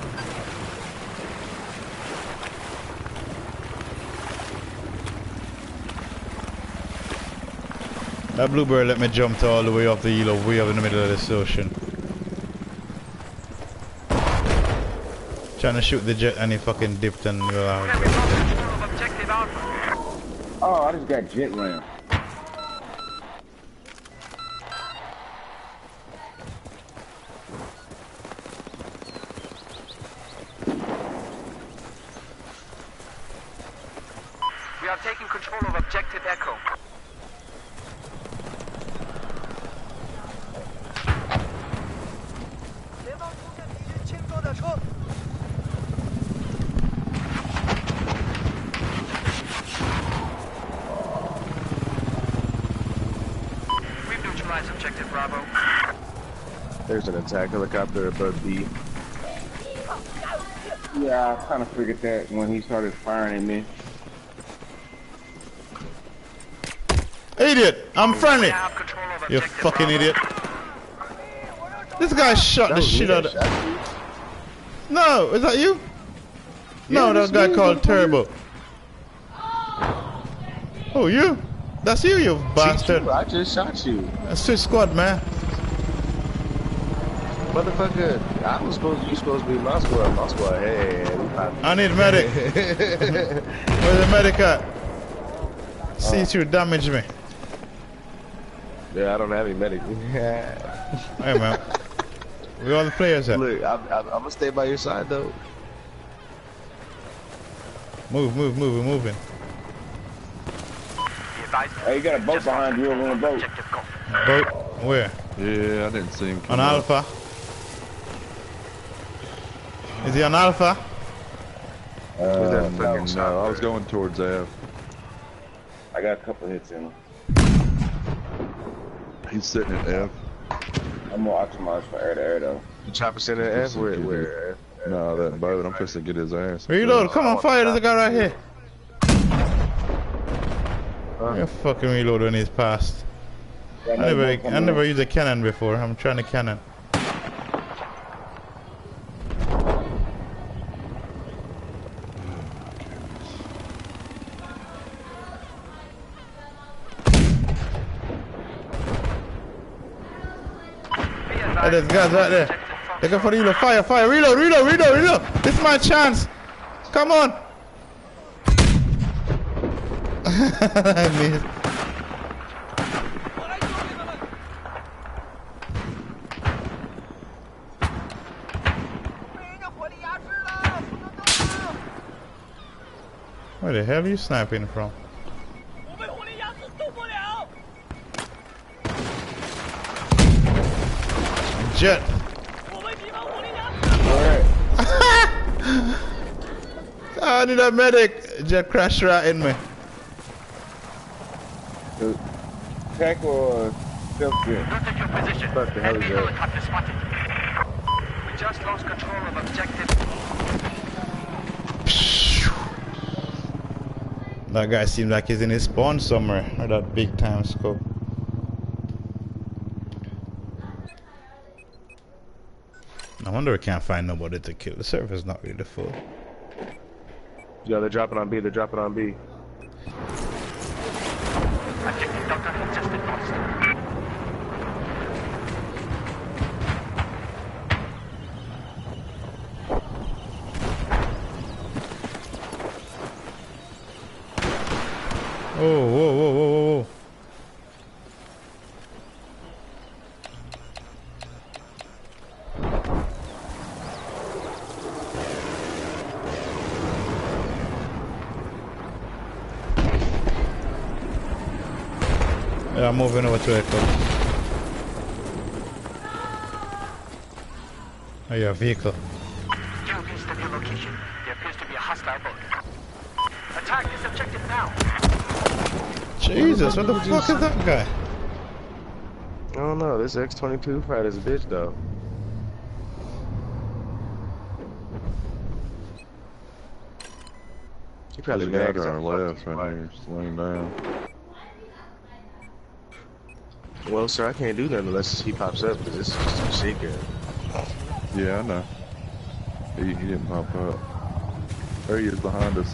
Speaker 1: That bluebird let me jump to all the way up the elo, way up in the middle of this ocean. Trying to shoot the jet and he fucking dipped and go out.
Speaker 2: We have lost control of objective Alpha.
Speaker 4: Oh, I just got jet ram.
Speaker 2: We are taking control of objective Echo. We've neutralized objective Bravo.
Speaker 7: There's an attack helicopter above B.
Speaker 4: Yeah, I kind of figured that when he started firing at me.
Speaker 1: Idiot! I'm
Speaker 2: We
Speaker 1: friendly!
Speaker 2: now have control of
Speaker 1: You
Speaker 2: objective
Speaker 1: fucking
Speaker 2: Bravo.
Speaker 1: idiot. This guy shot the shit out of... No, is that you? No, that guy called Turbo. Oh, you? That's you, you bastard.
Speaker 7: I just shot you.
Speaker 1: That's Swiss Squad, man.
Speaker 7: Motherfucker, you supposed to be my squad. My squad, hey, we poppin'.
Speaker 1: I need medic. Where's the medic at? C2 damage me.
Speaker 7: Yeah, I don't have any medic.
Speaker 1: Hey, man. Where all the players at?
Speaker 7: Look, I'm gonna stay by your side though.
Speaker 1: Move, we're moving.
Speaker 2: Be advised,
Speaker 4: Hey, you got a boat
Speaker 2: just
Speaker 4: behind you
Speaker 2: lost
Speaker 4: over on the
Speaker 2: control of
Speaker 4: boat.
Speaker 2: objective Golf.
Speaker 1: Boat, where?
Speaker 6: Yeah, I didn't see him
Speaker 1: On
Speaker 6: come up.
Speaker 1: Alpha. Is he on Alpha?
Speaker 7: Where's that
Speaker 6: No,
Speaker 7: fucking
Speaker 6: no, I was going towards F.
Speaker 4: I got a couple hits in him.
Speaker 6: He's sitting at F.
Speaker 4: I'm more optimized for air to air though.
Speaker 7: The chopper center F? Where?
Speaker 6: No, that boat. I'm supposed to get his ass.
Speaker 1: Reload, come on, fire, there's a guy right here. You fucking reload when he's past. I never used a cannon before, I'm trying to cannon. Hey, there's guys right there. They go for the reload. Fire, reload. This is my chance. Come on. I missed. Where the hell are you sniping from? Jet. I need a medic. Jet crashed right in me.
Speaker 4: Tech or self-gen?
Speaker 2: Protect your position.
Speaker 7: What the hell is
Speaker 2: Enemy
Speaker 7: that?
Speaker 2: helicopter spotted. We just lost control of objective.
Speaker 1: That guy seems like he's in his spawn somewhere. Or that big time scope. I wonder I can't find nobody to kill. The server's not really full.
Speaker 7: Yo, they're dropping on B.
Speaker 2: Objective Doctor has just been lost.
Speaker 1: Oh, whoa. Yeah, I'm moving over to Echo. Oh, yeah, vehicle.
Speaker 2: You based on your location. There appears to be a hostile boat. Attack this objective now.
Speaker 1: Jesus, what the fuck is that guy?
Speaker 7: I don't know. This X-22 fight is a bitch though. He probably
Speaker 6: There's a guy
Speaker 7: mad
Speaker 6: to
Speaker 7: 'cause I
Speaker 6: our
Speaker 7: fucked
Speaker 6: left
Speaker 7: his
Speaker 6: right
Speaker 7: wife.
Speaker 6: here, just laying down.
Speaker 7: Well, sir, I can't do nothing unless he pops up because this is just a secret.
Speaker 6: Yeah, I know. He didn't pop up. There he is behind us.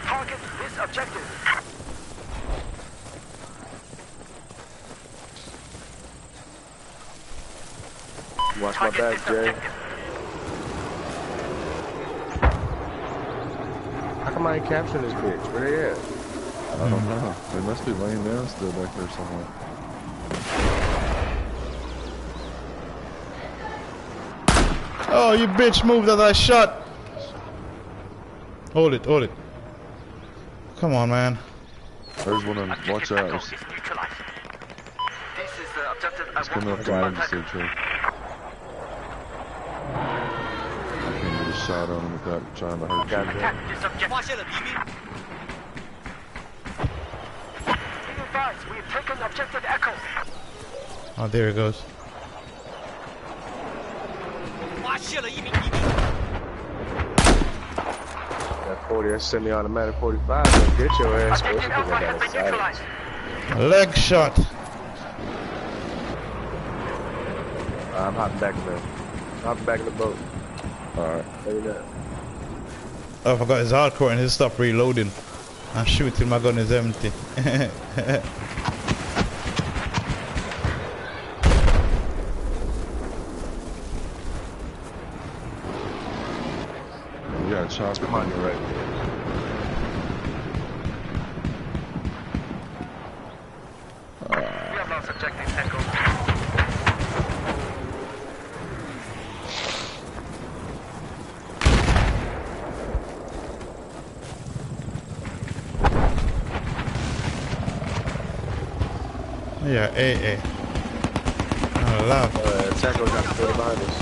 Speaker 2: Target this objective.
Speaker 7: Watch my
Speaker 2: Target
Speaker 7: back,
Speaker 2: this
Speaker 7: Jay.
Speaker 2: objective.
Speaker 7: How come I ain't capturing this bitch? Where they at?
Speaker 6: I don't know. They must be laying down still back there somewhere.
Speaker 1: Oh, you bitch, move that I shot. Hold it, hold it. Come on, man.
Speaker 6: There's one of them. Watch out.
Speaker 2: Echo is neutralized. This is the objective I
Speaker 6: It's coming
Speaker 2: want
Speaker 6: up
Speaker 2: to
Speaker 6: behind
Speaker 2: contact.
Speaker 6: us, Trey. I can't get a shot on him without trying to hurt you.
Speaker 2: Attack this objective.
Speaker 3: 发现了敌兵，
Speaker 2: Be advised, we have taken objective Echo.
Speaker 1: Oh, there it goes.
Speaker 3: 发现了一名敌兵，
Speaker 7: That 40, that semi-automatic 45, don't get your ass. What you
Speaker 2: Objective
Speaker 7: think
Speaker 2: Alpha
Speaker 7: I
Speaker 2: has
Speaker 7: got
Speaker 2: been
Speaker 7: excited?
Speaker 2: neutralized.
Speaker 1: Leg shot.
Speaker 7: I'm hopping back in the, hopping back in the boat.
Speaker 6: Alright.
Speaker 7: Maybe not.
Speaker 1: Oh, I forgot his hardcore and his stuff reloading. I'm shooting, my gun is empty.
Speaker 6: We got a chopper on your right.
Speaker 2: We have lost objective Echo.
Speaker 1: Yeah, AA. I love.
Speaker 7: Taco's got the 40 behind us.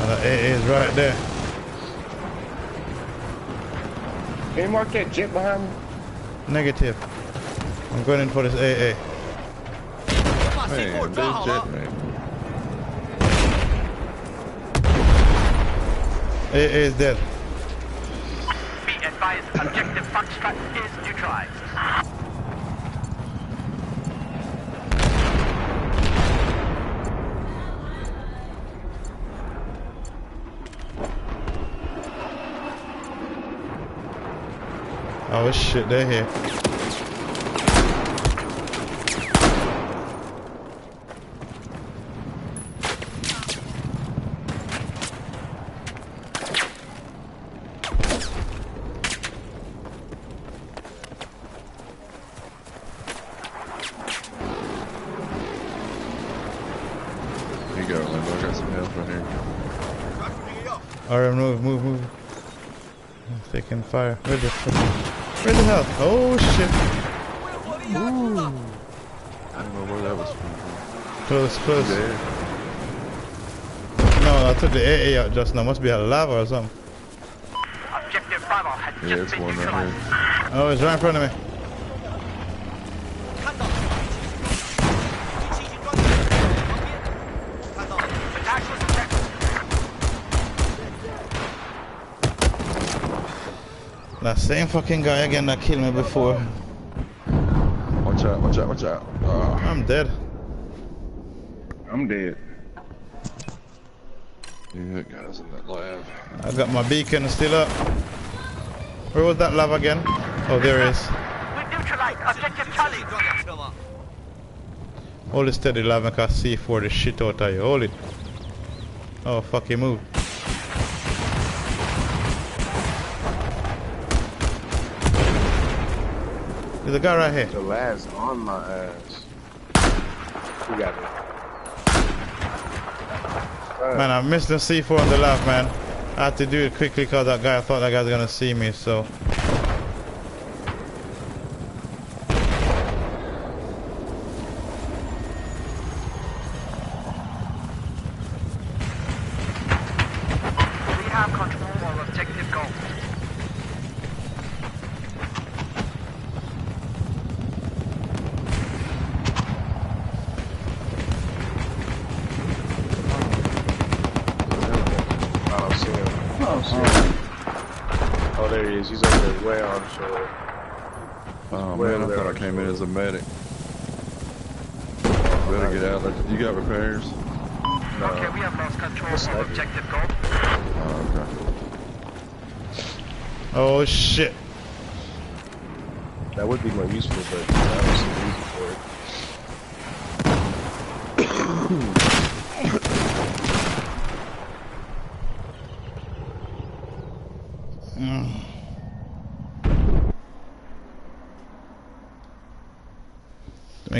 Speaker 1: The AA is right there.
Speaker 4: Can you mark that jet behind me?
Speaker 1: Negative. I'm going in for this AA.
Speaker 3: 把 C4
Speaker 6: Man,
Speaker 3: 抓
Speaker 6: this
Speaker 3: 好
Speaker 6: jet
Speaker 3: 了。
Speaker 6: man.
Speaker 1: AA is dead.
Speaker 2: Be advised, objective Foxtrot is neutralized.
Speaker 1: Oh shit, they're here.
Speaker 6: Here you go, Limbo. I got some help right here.
Speaker 1: Alright, move. I'm taking fire. Where the hell? Oh shit.
Speaker 3: 火力压住了，
Speaker 6: I don't know where that was from.
Speaker 1: Close.
Speaker 6: There.
Speaker 1: No, I took the AA out just now. Must be a lava or something.
Speaker 2: Objective Bravo has
Speaker 6: Yeah,
Speaker 2: just
Speaker 6: it's
Speaker 2: been
Speaker 6: one right
Speaker 2: neutralized.
Speaker 6: here.
Speaker 1: Oh, it's right in front of me.
Speaker 3: 看到了，武器已经装甲旁边，看到了，
Speaker 2: Attack this objective.
Speaker 1: That same fucking guy again that killed me before.
Speaker 6: Watch out.
Speaker 1: I'm dead.
Speaker 4: I'm dead.
Speaker 6: Yeah, that guy's in that lab.
Speaker 1: I got my beacon still up. Where was that lava again? Oh, there it is.
Speaker 2: We neutralized
Speaker 3: 是
Speaker 2: objective
Speaker 3: 这里
Speaker 2: Charlie.
Speaker 3: 装甲车吗？
Speaker 1: Hold it steady, lava, cause C4 the shit out of you. Hold it. Oh, fuck you, move. There's a guy right here.
Speaker 7: The last on my ass. You got me.
Speaker 1: Man, I missed the C4 on the left, man. I had to do it quickly because that guy, I thought that guy was gonna see me, so.
Speaker 2: We have control of objective gold.
Speaker 7: Oh, there he is. He's over there way onshore.
Speaker 6: Oh
Speaker 7: Way
Speaker 6: man, I
Speaker 7: over
Speaker 6: thought I
Speaker 7: there
Speaker 6: came in
Speaker 7: onshore.
Speaker 6: as a medic. Better get out there. You got repairs?
Speaker 2: Okay, we have lost control
Speaker 7: What's
Speaker 2: of
Speaker 7: that?
Speaker 2: objective gold.
Speaker 6: Oh, okay.
Speaker 1: Oh shit.
Speaker 7: That would be more useful, but I don't see the reason for it.